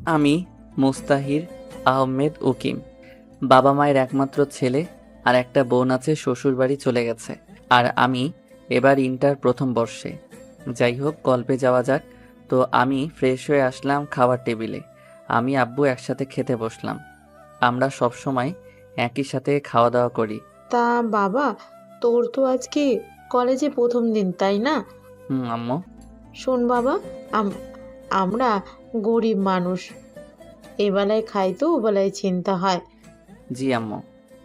আমি মুস্তাহির আহমেদ উকিম, বাবা মায়ের একমাত্র ছেলে, আর একটা বোন আছে, শ্বশুর বাড়ি চলে গেছে। আর আমি এবার ইন্টার প্রথম বর্ষে। যাই হোক, গল্পে যাওয়া যাক। তো আমি ফ্রেশ হয়ে আসলাম খাওয়ার টেবিলে। আমি আব্বু একসাথে খেতে বসলাম। আমরা সব সময় একই সাথে খাওয়া দাওয়া করি। তা বাবা, তোর তো আজকে কলেজে প্রথম দিন, তাই না? হুম আম্মু। শোন বাবা, আম- আমরা গরিব মানুষ, এবেলায় খাই তো ওবেলায় চিন্তা হয়। জি আম্মু।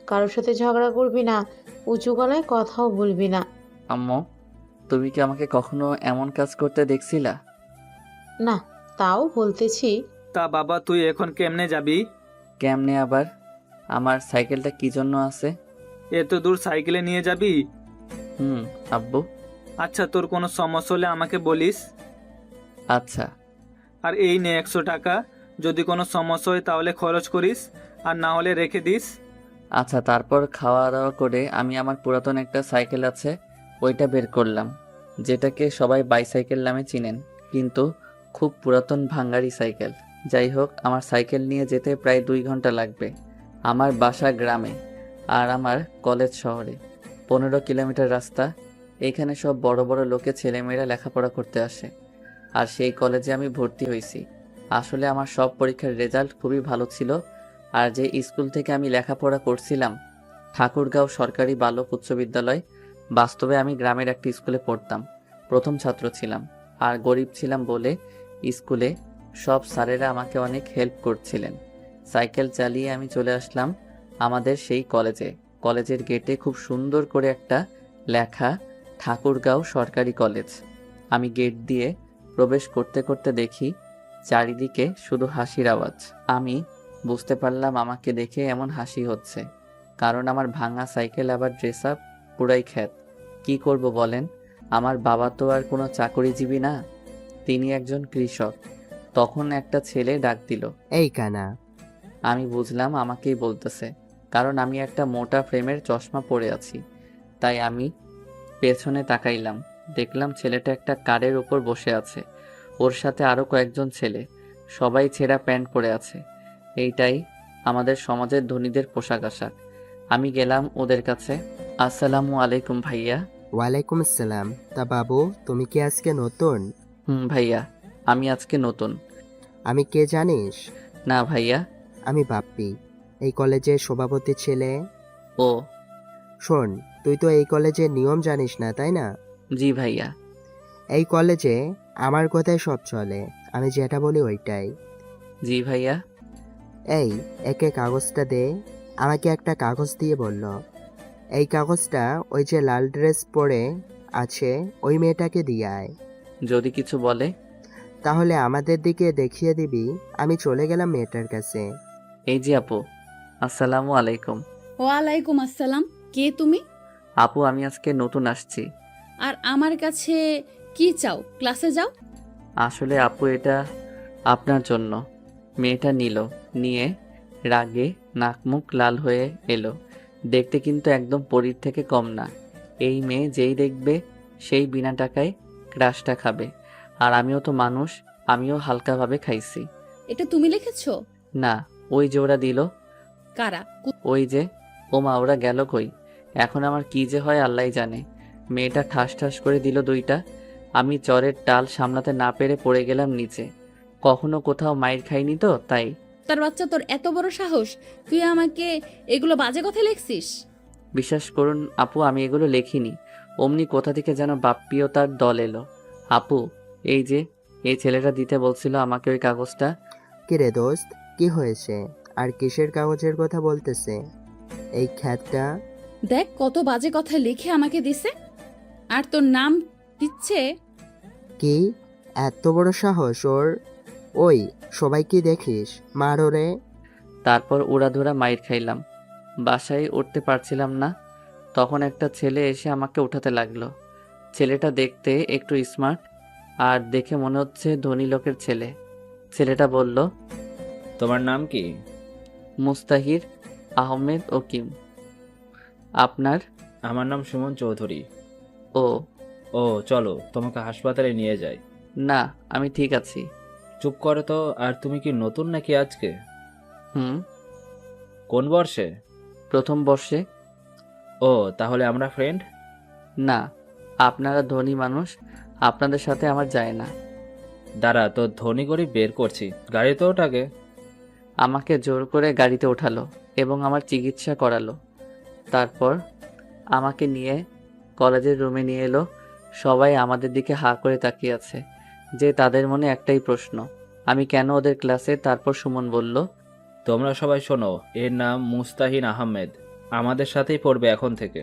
কারোর সাথে ঝগড়া করবি না, উঁচু গলায় কথাও বলবি না। আম্মু, তুমি কি আমাকে কখনো এমন কাজ করতে দেখছিলা? না, তাও বলতেছি। তা বাবা, তুই এখন কেমনে যাবি? কেমনে আবার? আমার সাইকেলটা কি জন্য আছে? এত দূর সাইকেলে নিয়ে যাবি? হুম আব্বু। আচ্ছা, তোর কোনো সমস্যা হলে আমাকে বলিস। আচ্ছা। আর এই নে 100 টাকা, যদি কোনো সমস্যা হয় তাহলে খরচ করিস, আর না হলে রেখে দিস। আচ্ছা, তারপর খাওয়া দাওয়া করে আমি আমার পুরাতন একটা সাইকেল আছে ওইটা বের করলাম, যেটাকে সবাই বাইসাইকেল নামে চিনেন, কিন্তু খুব পুরাতন ভাঙ্গারি সাইকেল। যাই হোক, আমার সাইকেল নিয়ে যেতে প্রায় 2 ঘন্টা লাগবে। আমার বাসা গ্রামে আর আমার কলেজ শহরে। 15 কিলোমিটার রাস্তা। এইখানে সব বড় বড় লোকের ছেলেমেয়েরা লেখাপড়া করতে আসে। আর সেই কলেজে আমি ভর্তি হয়েছি। আসলে আমার সব পরীক্ষার রেজাল্ট খুবই ভালো ছিল। আর যে স্কুল থেকে আমি লেখাপড়া করছিলাম, ঠাকুরগাঁও সরকারি বালক উচ্চ বিদ্যালয়, বাস্তবে আমি গ্রামের একটা স্কুলে পড়তাম, প্রথম ছাত্র ছিলাম। আর গরিব ছিলাম বলে স্কুলে সব স্যারেরা আমাকে অনেক হেল্প করছিলেন। সাইকেল চালিয়ে আমি চলে আসলাম আমাদের সেই কলেজে। কলেজের গেটে খুব সুন্দর করে একটা লেখা, ঠাকুরগাঁও সরকারি কলেজ। আমি গেট দিয়ে প্রবেশ করতে করতে দেখি চারিদিকে শুধু হাসির আওয়াজ। আমি বুঝতে পারলাম আমাকে দেখে এমন হাসি হচ্ছে কারণ আমার ভাঙা সাইকেল আবার ড্রেস আপ পুরাই খ্যাত। কি করব বলেন? আমার বাবা তো আর কোনো চাকরিজীবী না, তিনি একজন কৃষক। তখন একটা ছেলে ডাক দিল। এই কানা। আমি বুঝলাম আমাকেই বলতেছে, কারণ আমি একটা মোটা ফ্রেমের চশমা পরে আছি। তাই আমি পেছনে তাকাইলাম, দেখলাম ছেলেটা একটা কারের উপর বসে আছে, ওর সাথে আরো কয়েকজন ছেলে, সবাই ছেঁড়া প্যান্ট পরে আছে। এইটাই আমাদের সমাজের ধনীদের পোশাক আশাক। আমি গেলাম ওদের কাছে। আসসালামু আলাইকুম ভাইয়া। ওয়ালাইকুম আসসালাম। তা বাবু, তুমি কি আজকে নতুন? হুম ভাইয়া, আমি আজকে নতুন। আমি কে জানিস? না ভাইয়া। আমি বাপ্পি, এই কলেজের সভাপতি ছেলে। ও। শোন, তুই তো এই কলেজের নিয়ম জানিস না, তাই না? জি ভাইয়া। এই কলেজে আমার কথাই সব চলে, আমি যেটা বলি ওইটাই। জি ভাইয়া। এই, একে কাগজটা দে। আমাকে একটা কাগজ দিয়ে বলল, এই কাগজটা ওই যে লাল ড্রেস পরে আছে ওই মেয়েটাকে দিয়ে আয়। যদি কিছু বলে? তাহলে আমাদের দিকে দেখিয়ে দিবি। আমি চলে গেলাম মেয়েটার কাছে। এই যে আপু, আসসালামু আলাইকুম। ওয়ালাইকুম আসসালাম। কে তুমি? আপু, আমি আজকে নতুন আসছি। আর আমার কাছে কি চাও? ক্লাসে যাও। আসলে আপু, এটা আপনার জন্য। মেয়েটা নিল, নিয়ে রাগে নাক মুখ লাল হয়ে এলো। দেখতে কিন্তু একদম পরীর থেকে কম না। এই মেয়ে যেই দেখবে সেই বিনা টাকায় ক্রাশটা খাবে। আর আমিও তো মানুষ, আমিও হালকাভাবে খাইছি। এটা তুমি লিখেছো? না, ওই যে ওরা দিল। কারা? ওই যে। ওমা, ওরা গেল কই? এখন আমার কি যে হয় আল্লাহই জানে। মেয়েটা ঠাস ঠাস করে দিল 2টা। আমি জ্বরের টাল সামলাতে না পেরে পড়ে গেলাম নিচে। কখনো কোথাও মাইর খাইনি তো তাই। তার বাচ্চা, তোর এত বড় সাহস! তুই আমাকে এগুলো বাজে কথা লিখছিস? বিশ্বাস করুন আপু, আমি এগুলো লেখিনি। অমনি কোথা থেকে যেন বাপ্পিও তার দল এলো। আপু, এই যে, এই ছেলেটা দিতে বলছিল আমাকে ওই কাগজটা। কিরে দোস্ত, কি হয়েছে? আর কিসের কাগজের কথা বলতেছে এই খ্যাতটা? দেখ কত বাজে কথা লিখে আমাকে দিছে, আর তোর নাম দিচ্ছে। কি এত বড় সাহস ওর! ওই, সবাই কি দেখিস, মার ওরে। তারপর উড়াধুরা মাইর খাইলাম, বাসায় উঠতে পারছিলাম না। তখন একটা ছেলে এসে আমাকে উঠাতে লাগলো। ছেলেটা দেখতে একটু স্মার্ট, আর দেখে মনে হচ্ছে ধনী লোকের ছেলে। ছেলেটা বলল, তোমার নাম কি? মুস্তাহির আহমেদ ওকিম। আপনার? আমার নাম সুমন চৌধুরী। ও। ও, চলো তোমাকে হাসপাতালে নিয়ে যাই। না, আমি ঠিক আছি। চুপ করো তো। আর তুমি কি নতুন নাকি আজকে? হুম, কোন বর্ষে? প্রথম বর্ষে। ও, তাহলে আমরা ফ্রেন্ড? না, আপনারা ধনী মানুষ, আপনাদের সাথে আমার যায় না। দাঁড়া, তো ধনী গরিব বের করছি, গাড়িতে ওঠাকে। আমাকে জোর করে গাড়িতে ওঠালো এবং আমার চিকিৎসা করালো। তারপর আমাকে নিয়ে কলেজের রুমে নিয়ে এলো। সবাই আমাদের দিকে হাঁ করে তাকিয়ে আছে, যে তাদের মনে একটাই প্রশ্ন, আমি কেন ওদের ক্লাসে। তারপর সুমন বলল, তোমরা সবাই শোনো, এর নাম মুস্তাহিন আহমেদ, আমাদের সাথেই পড়বে এখন থেকে।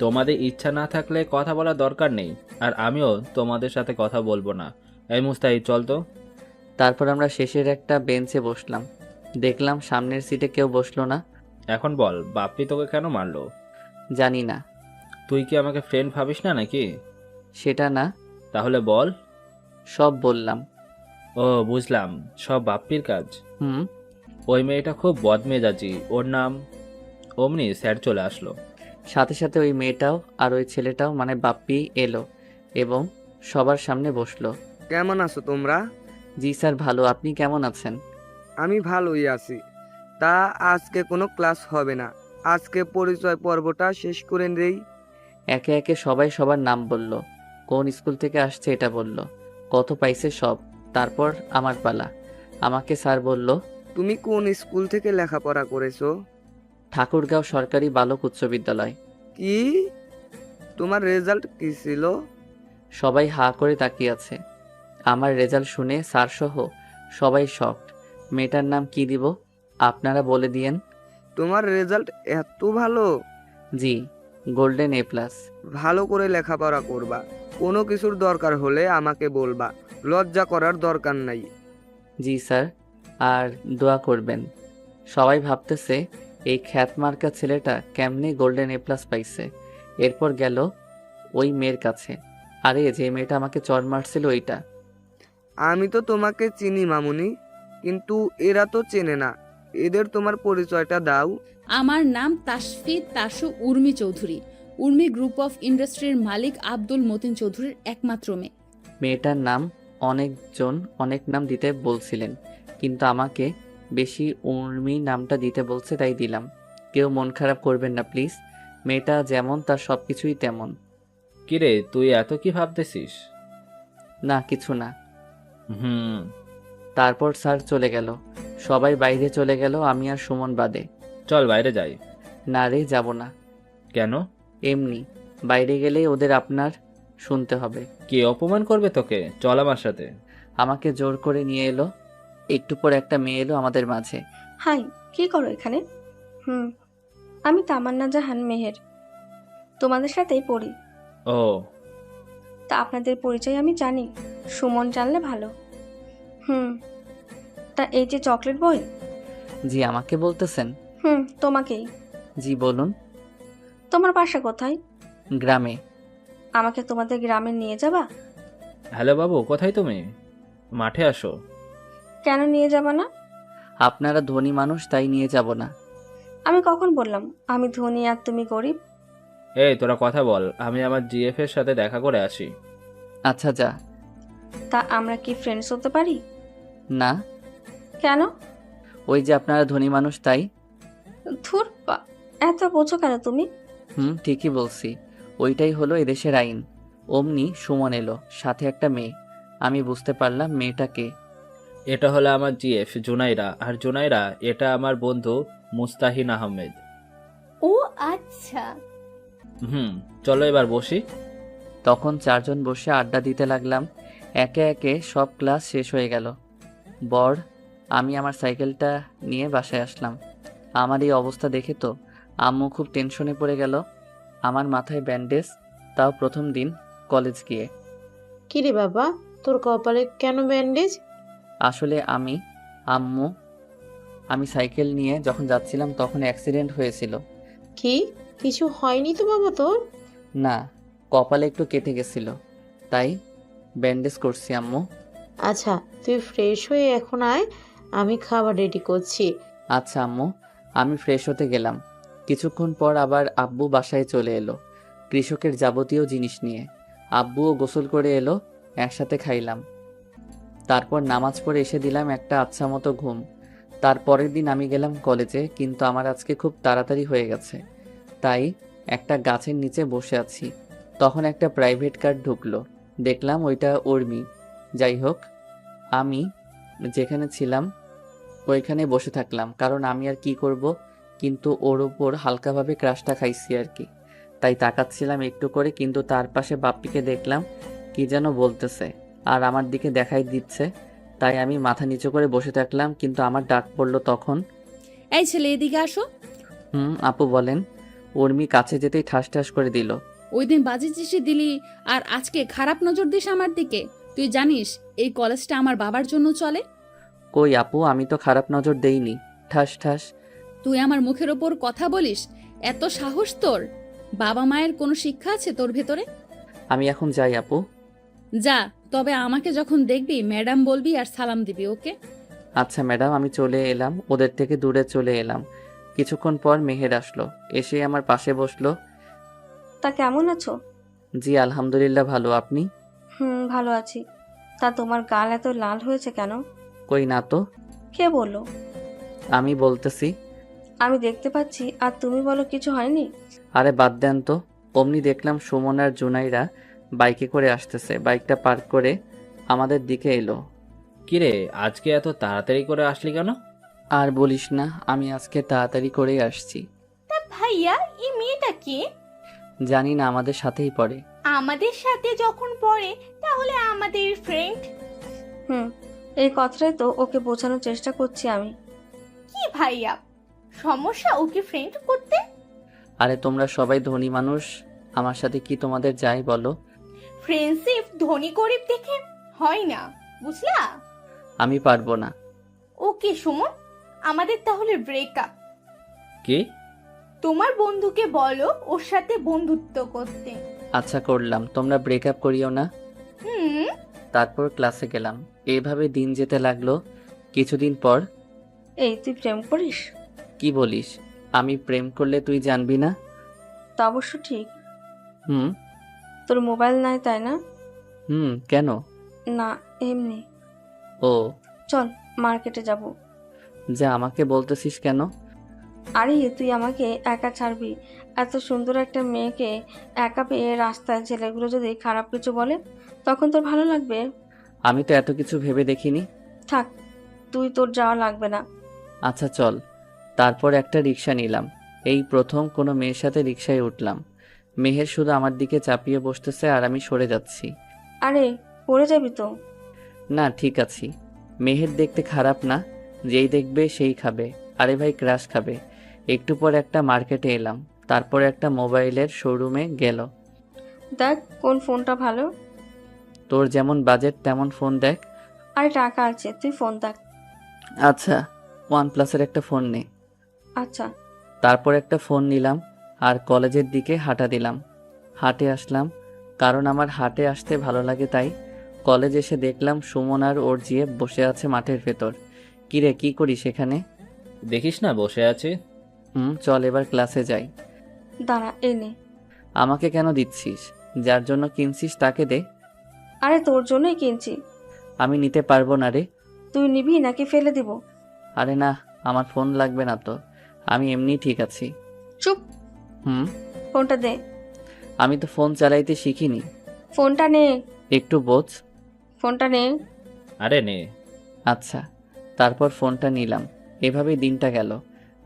তোমাদের ইচ্ছা না থাকলে কথা বলার দরকার নেই, আর আমিও তোমাদের সাথে কথা বলবো না। এই মুস্তাহিদ, চল তো। তারপর আমরা শেষের একটা বেঞ্চে বসলাম। দেখলাম সামনের সিটে কেউ বসলো না। এখন বল, বাপ্পি তোকে কেন মারলো? জানি না। তুই কি আমাকে ফ্রেন্ড ভাবিস না নাকি? সেটা না। তাহলে বল। সব বললাম। ও, বুঝলাম, সব বাপ্পির কাজ। হুম। ওই মেয়েটা খুব বদমেজাজি, ওর নাম। অমনি স্যার চলে আসলো। সাথে সাথে ওই মেয়েটাও আর ওই ছেলেটাও মানে বাপ্পি এলো এবং সবার সামনে বসলো। কেমন আছো তোমরা? জি স্যার, ভালো। আপনি কেমন আছেন? আমি ভালোই আছি। তা আজকে কোনো ক্লাস হবে না, আজকে পরিচয় পর্বটা শেষ করে দেই। একে একে সবাই সবার নাম বলল, কোন স্কুল থেকে আসছে এটা বলল, কত পাইছে সব। তারপর আমার পালা। আমাকে স্যার বলল, তুমি কোন স্কুল থেকে লেখাপড়া করেছো? ঠাকুরগাঁও সরকারি বালক উচ্চ বিদ্যালয়। কি? তোমার রেজাল্ট কি ছিল? সবাই হাঁ করে তাকিয়ে আছে। আমার রেজাল্ট শুনে স্যার সহ সবাই শকড। মেয়েটার নাম কি দিব, আপনারা বলে দিয়েন। তোমার রেজাল্ট এত ভালো? জি, গোল্ডেন এ প্লাস। ভালো করে লেখাপড়া করবা, কোনো কিছুর দরকার হলে আমাকে বলবা, লজ্জা করার দরকার নাই। জি স্যার, আর দোয়া করবেন। সবাই ভাবতেছে এই খ্যাতমার্কা ছেলেটা কেমনে গোল্ডেন এ প্লাস পাইছে। এরপর গেল ওই মেয়ের কাছে। আরে যে মেয়েটা আমাকে চড় মারছিল ওইটা। আমি তো তোমাকে চিনি মামুনি, কিন্তু এরা তো চেনে না, এদের তোমার পরিচয়টা দাও। আমার নাম তাসফি তাসু উর্মি চৌধুরী। উর্মি গ্রুপ অফ ইন্ডাস্ট্রির মালিক আব্দুল মতিন চৌধুরীর একমাত্র মেয়ে। মেয়েটার নাম অনেকজন অনেক নাম দিতে বলছিলেন, কিন্তু আমাকে বেশি উর্মি নামটা দিতে বলছে, তাই দিলাম। কেউ মন খারাপ করবেন না প্লিজ, মেয়েটা যেমন তার সব কিছুই তেমন। কিরে, তুই এত কি ভাবতেছিস? না, কিছু না। হুম। তারপর স্যার চলে গেল, সবাই বাইরে চলে গেল, আমি আর সুমন বাদে। চল বাইরে যাই। না রে, যাব না। কেন? এমনি, বাইরে গেলেই ওদের আপনার শুনতে হবে। কে অপমান করবে তোকে? চল আমার সাথে। আমাকে জোর করে নিয়ে এলো। একটু পর একটা মেয়ে এলো আমাদের মাঝে। হাই, কি করো এখানে? হুম, আমি তামান্না জাহান মেহের, তোমাদের সাথেই পড়ি। ও, তা আপনাদের পরিচয় আমি জানি, সুমন জানলে ভালো। হুম, তা এই যে চকলেট বই। জি, আমাকে বলতেছেন? হুম, তোমাকেই। জি বলুন। তোমার বাসা কোথায়? গ্রামে। আমাকে তোমাদের গ্রামে নিয়ে যাবা? হ্যালো বাবু, কোথায় তুমি? মাঠে আসো। কেন নিয়ে যাবা না? আপনারা ধনী মানুষ, তাই নিয়ে যাব না। আমি কখন বললাম আমি ধনী আর তুমি গরিব? এই, তোরা কথা বল, আমি আমার জিএফ এর সাথে দেখা করে আসি। আচ্ছা যা। তা আমরা কি ফ্রেন্ডস হতে পারি? না। কেন? ওই যে আপনারা ধনী মানুষ, তাই। ধুর, এত বোঝো কেন তুমি? ঠিকই বলছি। ওইটাই হলো এদেশের আইন। অমনি সুমন এলো, সাথে একটা মেয়ে। আমি বুঝতে পারলাম মেয়েটা কে। এটা হলো আমার জিএফ জুনাইরা, আর জুনাইরা এটা আমার বন্ধু মুস্তাহিন আহমেদ। ও আচ্ছা। চলো এবার বসি। তখন চারজন বসে আড্ডা দিতে লাগলাম। একে একে সব ক্লাস শেষ হয়ে গেল। আমি আমার সাইকেলটা নিয়ে বাসায় আসলাম। আমার এই অবস্থা দেখে তো আম্মু খুব টেনশনে পড়ে গেল। আমার মাথায় ব্যান্ডেজ, তাও প্রথম দিন কলেজ গিয়ে। কিরে বাবা, তোর কপালে কেন ব্যান্ডেজ? আসলে আমি সাইকেল নিয়ে যখন যাচ্ছিলাম তখন অ্যাক্সিডেন্ট হয়েছিল। কি, কিছু হয়নি তো বাবা তোর? না, কপালে একটু কেটে গেছিল, তাই ব্যান্ডেজ করছি আম্মু। আচ্ছা, তুই ফ্রেশ হয়ে এখন আয়, আমি খাবার রেডি করছি। আচ্ছা আম্মু। আমি ফ্রেশ হতে গেলাম। কিছুক্ষণ পর আবার আব্বু বাসায় চলে এলো কৃষকের যাবতীয় জিনিস নিয়ে। আব্বুও গোসল করে এলো। একসাথে খাইলাম। তারপর নামাজ পড়ে এসে দিলাম একটা আচ্ছা মতো ঘুম। তারপরের দিন আমি গেলাম কলেজে, কিন্তু আমার আজকে খুব তাড়াতাড়ি হয়ে গেছে, তাই একটা গাছের নিচে বসে আছি। তখন একটা প্রাইভেট কার ঢুকলো, দেখলাম ওইটা উর্মি। যাই হোক, আমি যেখানে ছিলাম ওইখানে বসে থাকলাম, কারণ আমি আর কি করব, কিন্তু ওর ওপর হালকাভাবে ক্রাশটা খাইছি আর কি, তাই তাকাচ্ছিলাম একটু করে। কিন্তু তার পাশে বাপ্পিকে দেখলাম কি যেন বলতেছে আর আমার দিকে দেখাই দিচ্ছে, তাই আমি মাথা নিচু করে বসে থাকলাম। কিন্তু আমার ডাক পড়লো তখন। এই ছেলে, এদিকে আসো। আপু বলেন। উর্মি কাছে যেতেই ঠাস ঠাস করে দিল। ওই দিন বাজি চিঠি দিলি আর আজকে খারাপ নজর দিস আমার দিকে। তুই জানিস এই কলেজটা আমার বাবার জন্য চলে। কই আপু, আমি তো খারাপ নজর দেইনি। ঠাস ঠাস। তুই আমার মুখের ওপর কথা বলিস? এত সাহস তোর? বাবা মায়ের কোনো শিক্ষা আছে তোর ভেতরে? আমি এখন যাই আপু। যা, তবে আমাকে যখন দেখবি ম্যাডাম বলবি আর সালাম দিবি, ওকে? আচ্ছা ম্যাডাম, আমি চলে এলাম, ওদের থেকে দূরে চলে এলাম। কিছুক্ষণ পর মেহের আসলো, এসে আমার পাশে বসলো। তা কেমন আছো? জি আলহামদুলিল্লাহ, ভালো। আপনি? ভালো আছি। তা তোমার গাল এত লাল হয়েছে কেন? কই না তো। কে বললো? আমি বলতেছি। আমি দেখতে পাচ্ছি, আর তুমি বলো কিছু হয়নি? আরে বাদ দেন তো। অমনি দেখলাম সুমন আর জুনাইরা বাইকে করে আসতেছে, বাইকটা পার্ক করে আমাদের দিকে এলো। কিরে, আজকে এত তাড়াতাড়ি করে আসলি কেন? আর বলিস না, আমি আজকে তাড়াতাড়ি করেই আসছি। তা ভাইয়া, এই মেয়েটা কে? জানি না, আমাদের সাথেই পড়ে। আমাদের সাথে যখন পড়ে তাহলে আমাদের ফ্রেন্ড। এই কথাটাই তো ওকে বোঝানোর চেষ্টা করছি আমি। কি ভাইয়া, সমস্যা ওকে ফ্রেন্ড করতে? আরে তোমরা সবাই ধনী মানুষ, আমার সাথে কি তোমাদের যাই বলো। ফ্রেন্ডশিপ ধনী গরিব দেখে হয় না, বুঝলা? আমি পারবো না। ওকে সুমন, আমাদের তাহলে ব্রেকআপ। কি? তোমার বন্ধুকে বলো ওর সাথে বন্ধুত্ব করতে। আচ্ছা করলাম, তোমরা ব্রেকআপ করিও না। হুম। তারপর ক্লাসে গেলাম। এইভাবে দিন যেতে লাগলো। কিছুদিন পর। এই তুই প্রেম করিস? কি বলিস? আমি প্রেম করলে তুই জানবি না? তা অবশ্য ঠিক। হুম। তোর মোবাইল নাই তাই না? কেন? না, এমনি। ও। চল মার্কেটে যাব। যা, আমাকে বলতেছিস কেন? আরে তুই আমাকে একা ছাড়বি? এত সুন্দর একটা মেয়েকে একা পেয়ে রাস্তায় ছেলেগুলো যদি খারাপ কিছু বলে তখন তোর ভালো লাগবে? আমি তো এত কিছু ভেবে দেখিনি। থাক, তুই, তোর যাওয়া লাগবে না। আচ্ছা চল। তারপর একটা রিক্সা নিলাম। এই প্রথম কোনো মেয়ের সাথে রিক্সায় উঠলাম। মেহের শুধু আমার দিকে চাপিয়ে বসতেছে আর আমি সরে যাচ্ছি। আরে পড়ে যাবি তো। না ঠিক আছি। মেহের দেখতে খারাপ না, যেই দেখবে সেই খাবে। আরে ভাই, ক্রাশ খাবে। একটু পর একটা মার্কেটে এলাম, তারপর একটা মোবাইলের শোরুমে গেল। দেখ কোন ফোনটা ভালো। তোর যেমন বাজেট তেমন ফোন দেখ। আরে টাকা আছে, তুই ফোন দেখ। আচ্ছা, OnePlus-এর একটা ফোন নে। আচ্ছা। তারপর একটা ফোন নিলাম আর কলেজের দিকে হাঁটা দিলাম। হাঁটে আসলাম, কারণ আমার হাঁটে আসতে ভালো লাগে তাই। কলেজ এসে দেখলাম সুমন আর ওর জিয়ে বসে আছে মাঠের ভেতর। কিরে, কি করিস এখানে? দেখিস না বসে আছি। চল এবার ক্লাসে যাই। দাঁড়া, এই নে। আমাকে কেন দিচ্ছিস? যার জন্য কিনছিস তাকে দে। আরে তোর জন্যই কিনছি। আমি নিতে পারবো না রে। তুই নিবি নাকি ফেলে দিব? আরে না, আমার ফোন লাগবে না তো, আমি এমনি ঠিক আছি। চুপ। ফোনটা দে। আমি তো ফোন চালাইতে শিখিনি। ফোনটা নে। একটু বোঝ। ফোনটা নে। আরে নে। আচ্ছা। তারপর ফোনটা নিলাম। এভাবেই দিনটা গেল।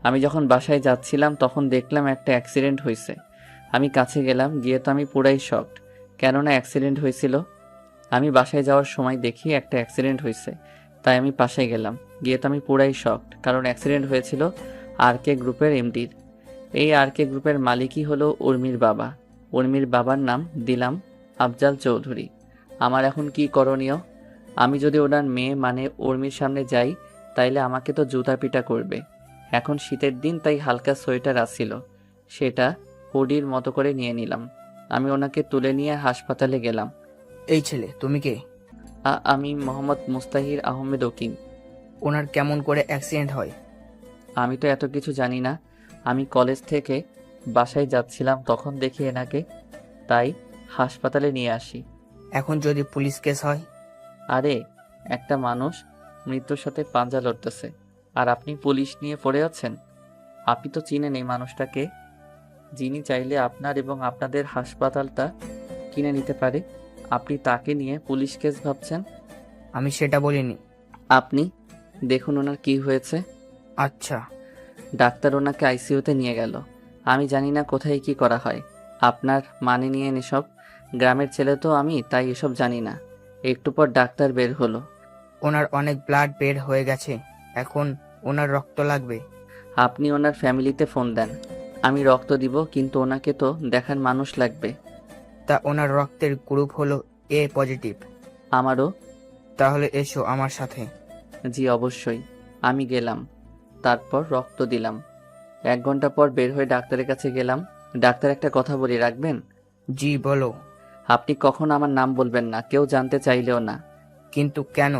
আমি যখন বাসায় যাচ্ছিলাম তখন দেখলাম একটা অ্যাক্সিডেন্ট হয়েছে। আমি কাছে গেলাম, গিয়ে তো আমি পুরাই শকড, কেননা অ্যাক্সিডেন্ট হয়েছিল। আমি বাসায় যাওয়ার সময় দেখি একটা অ্যাক্সিডেন্ট হয়েছে, তাই আমি পাশে গেলাম। গিয়ে তো আমি পুরাই শকড, কারণ অ্যাক্সিডেন্ট হয়েছিল RK গ্রুপের MDর। এই RK গ্রুপের মালিকই হলো উর্মির বাবা। উর্মির বাবার নাম দিলাম আফজাল চৌধুরী। আমার এখন কি করণীয়? আমি যদি ওনার মেয়ে মানে উর্মির সামনে যাই তাইলে আমাকে তো জুতা পিটা করবে। এখন শীতের দিন, তাই হালকা সোয়েটার আসছিল, সেটা হুডির মতো করে নিয়ে নিলাম। আমি ওনাকে তুলে নিয়ে হাসপাতালে গেলাম। এই ছেলে তুমি কে? আমি মোহাম্মদ মুস্তাহির আহমেদ ওকিম। ওনার কেমন করে অ্যাক্সিডেন্ট হয়? আমি তো এত কিছু জানি না। আমি কলেজ থেকে বাসায় যাচ্ছিলাম তখন দেখি এনাকে, তাই হাসপাতালে নিয়ে আসি। এখন যদি পুলিশ কেস হয়? আরে একটা মানুষ মৃত্যুর সাথে পাঞ্জা লড়তেছে আর আপনি পুলিশ নিয়ে পড়ে আছেন। আপনি তো চিনেন এই মানুষটাকে, যিনি চাইলে আপনার এবং আপনাদের হাসপাতালটা কিনে নিতে পারে। আপনি তাকে নিয়ে পুলিশ কেস ভাবছেন? আমি সেটা বলিনি। আপনি দেখুন ওনার কি হয়েছে। আচ্ছা, ডাক্তার ওনাকে আইসিইউতে নিয়ে গেল। আমি জানি না কোথায় কি করা হয়। আপনার মানে নিয়ে এসব, গ্রামের ছেলে তো আমি, তাই এসব জানি না। একটু পর ডাক্তার বের হলো। ওনার অনেক ব্লাড বের হয়ে গেছে, এখন ওনার রক্ত লাগবে। আপনি ওনার ফ্যামিলিতে ফোন দেন, আমি রক্ত দিব, কিন্তু ওনাকে তো দেখার মানুষ লাগবে। তা ওনার রক্তের গ্রুপ হলো এ পজিটিভ। আমারও। তাহলে এসো আমার সাথে। জি অবশ্যই। আমি গেলাম, তারপর রক্ত দিলাম। 1 ঘন্টা পর বের হয়ে ডাক্তারের কাছে গেলাম। ডাক্তার, একটা কথা বলি, রাখবেন? জি বলো। আপনি কখনো আমার নাম বলবেন না, কেউ জানতে চাইলেও না। কিন্তু কেন?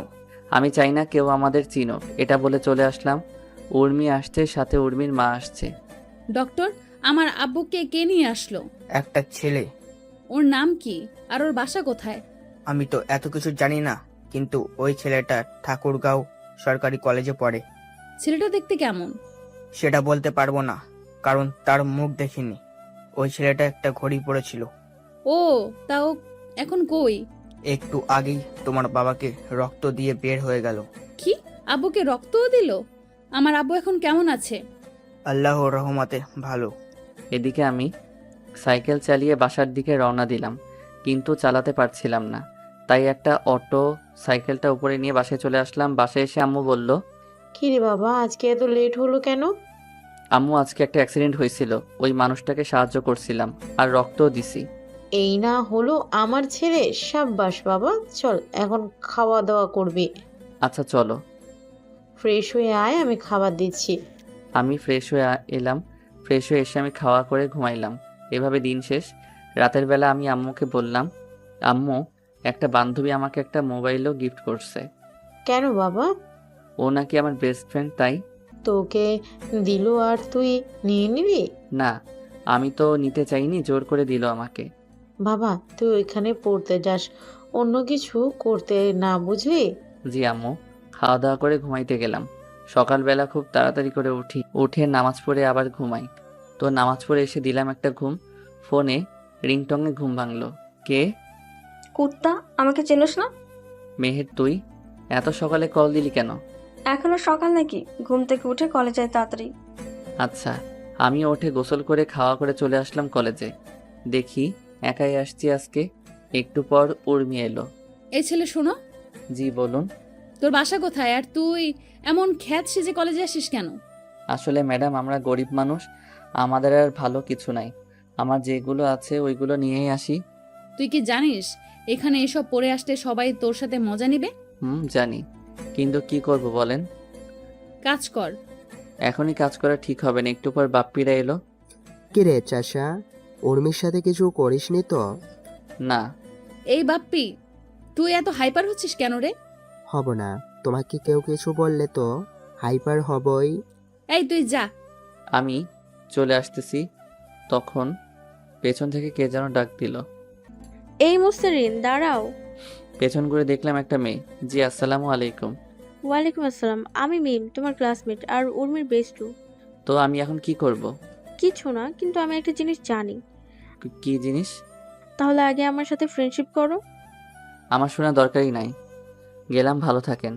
আমি চাই না কেউ আমাদের চিনুক, এটা বলে চলে আসলাম। উর্মি আসছে, সাথে উর্মির মা আসছে। ডক্টর, আমার আব্বুকে কে নিয়ে আসলো? একটা ছেলে। ওর নাম কি আর ওর বাসা কোথায়? আমি তো এত কিছু জানি না, কিন্তু ওই ছেলেটা ঠাকুরগাঁও সরকারি কলেজে পড়ে। ছেলেটা দেখতে কেমন? সেটা বলতে পারবো না, কারণ তার মুখ দেখিনি। ওই ছেলেটা একটা ঘড়ি পড়েছিল। ও, তা ও এখন কই? একটু আগেই তোমার বাবাকে রক্ত দিয়ে বের হয়ে গেল। কি, আব্বুকে রক্তও দিল? আমার আব্বু এখন কেমন আছে? আল্লাহর রহমতে ভালো। এদিকে আমি সাইকেল চালিয়ে বাসার দিকে রওনা দিলাম, কিন্তু চালাতে পারছিলাম না। তাই একটা অটো সাইকেলটা উপরে নিয়ে বাসায় চলে আসলাম। বাসায় এসে আম্মু বলল, কি রে বাবা, আজকে এত লেট হলো কেন? আম্মু আজকে একটা অ্যাক্সিডেন্ট হয়েছিল, ওই মানুষটাকে সাহায্য করছিলাম আর রক্তও দিছি। এই না হলো আমার ছেলে? সাব্বাস বাবা, চল এখন খাওয়া দাওয়া করবি। আচ্ছা চলো। ফ্রেশ হয়ে আয়, আমি খাবার দিচ্ছি। আমি ফ্রেশ হয়ে এলাম। ফ্রেশ হয়ে এসে আমি খাওয়া করে ঘুমাইলাম। এভাবে দিন শেষ। রাতের বেলা আমি আম্মুকে বললাম, আম্মু, একটা বান্ধবী আমাকে একটা মোবাইলও গিফট করছে। কেন বাবা? ও নাকি আমার বেস্ট ফ্রেন্ড, তাই। তোকে দিল আর তুই নিয়ে নিবি? না, আমি তো নিতে চাইনি, জোর করে দিল আমাকে। বাবা, তুই ওইখানে পড়তে যাস, অন্য কিছু করতে না, বুঝলি? জি আম্মু। খাওয়া দাওয়া করে ঘুমাইতে গেলাম। সকালবেলা খুব তাড়াতাড়ি করে উঠে নামাজ পড়ে আবার ঘুমাই। তো নামাজ পড়ে এসে দিলাম একটা ঘুম। ফোনে রিংটংয়ে ঘুম ভাঙলো। কে? কুত্তা, আমাকে চেনোস না? মেহের, তুই এত সকালে কল দিলি কেন? এখনো সকাল নাকি? ঘুম থেকে উঠে কলেজ যায় তাড়াতাড়ি। আচ্ছা। আমিও উঠে গোসল করে খাওয়া করে চলে আসলাম কলেজে। দেখি একাই আসছি আজকে। একটু পর উর্মি এলো। এই ছেলে শোনো, জি বলুন। তোর বাসা কোথায় আর তুই এমন খ্যাত সেজে কলেজে আসিস কেন? আসলে ম্যাডাম, আমরা গরিব মানুষ, আমাদের আর ভালো কিছু নাই। আমার যেগুলো আছে ওইগুলো নিয়েই আসি। তুই কি জানিস এখানে এসব পড়ে আসলে সবাই তোর সাথে মজা নিবে? জানি, কিন্তু কি করব বলেন। কাজ কর। এখনই কাজ করা ঠিক হবে না, একটু পর বাপ্পিরা এলো। কিরে চাষা, উর্মির সাথে কিছু করিসনি তো? না। এই বাপ্পি, তুই এত হাইপার হচ্ছিস কেন রে? হব না, তোমাকে কেউ কিছু বললে তো হাইপার হবই। এই তুই যা। আমি চলে আসতেছি, তখন পেছন থেকে কে যেন ডাক দিল। এই মুস্তারিন, দাঁড়াও। পেছন করে দেখলাম একটা মেয়ে। জি আসসালামু আলাইকুম। ওয়ালাইকুম আসসালাম, আমি মিম, তোমার ক্লাসমেট আর উর্মির বেস্টু। তো আমি এখন কি করব? কিছু না, কিন্তু আমি একটা জিনিস জানি। কি জিনিস? তাহলে আগে আমার সাথে ফ্রেন্ডশিপ করো। আমার শোনা দরকারই নাই, গেলাম, ভালো থাকেন।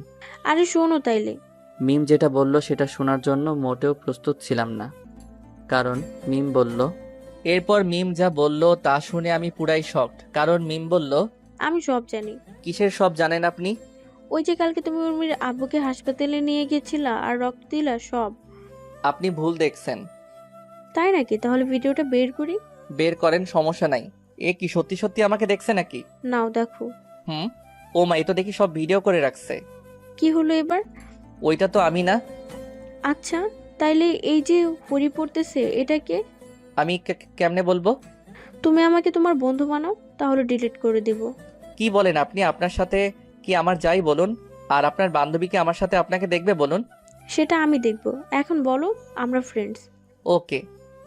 আরে শোনো তাইলে। মিম যেটা বলল সেটা শোনার জন্য মোটেও প্রস্তুত ছিলাম না, কারণ মিম বলল। এরপর মিম যা বলল তা শুনে আমি পুরাই শকড, কারণ মিম বলল, আমি সব জানি। কিসের সব জানেন আপনি? ওই যে কালকে তুমি উর্মির আব্বুকে হাসপাতালে নিয়ে গেছিলা আর রক্ত দিলা, সব। আপনি ভুল দেখছেন। তাই নাকি? তাহলে ভিডিওটা বের করি। বের করেন, সমস্যা নাই। এ কি সত্যি সত্যি আমাকে দেখছে নাকি? নাও দেখো। ও মা, এ তো দেখি সব ভিডিও করে রাখছে। কি হলো এবার? ওইটা তো আমি না। আচ্ছা, তাইলে এই যে হরি পড়তেছে, এটা কে? আমি কেমনে বলবো? তুমি আমাকে তোমার বন্ধু বানাও, তাহলে ডিলিট করে দিব। কি বলেন আপনি? আপনার সাথে কি আমার যাই বলুন, আর আপনার বান্ধবীকে আমার সাথে আপনাকে দেখবে বলুন। সেটা আমি দেখব, এখন বলো আমরা ফ্রেন্ডস। ওকে,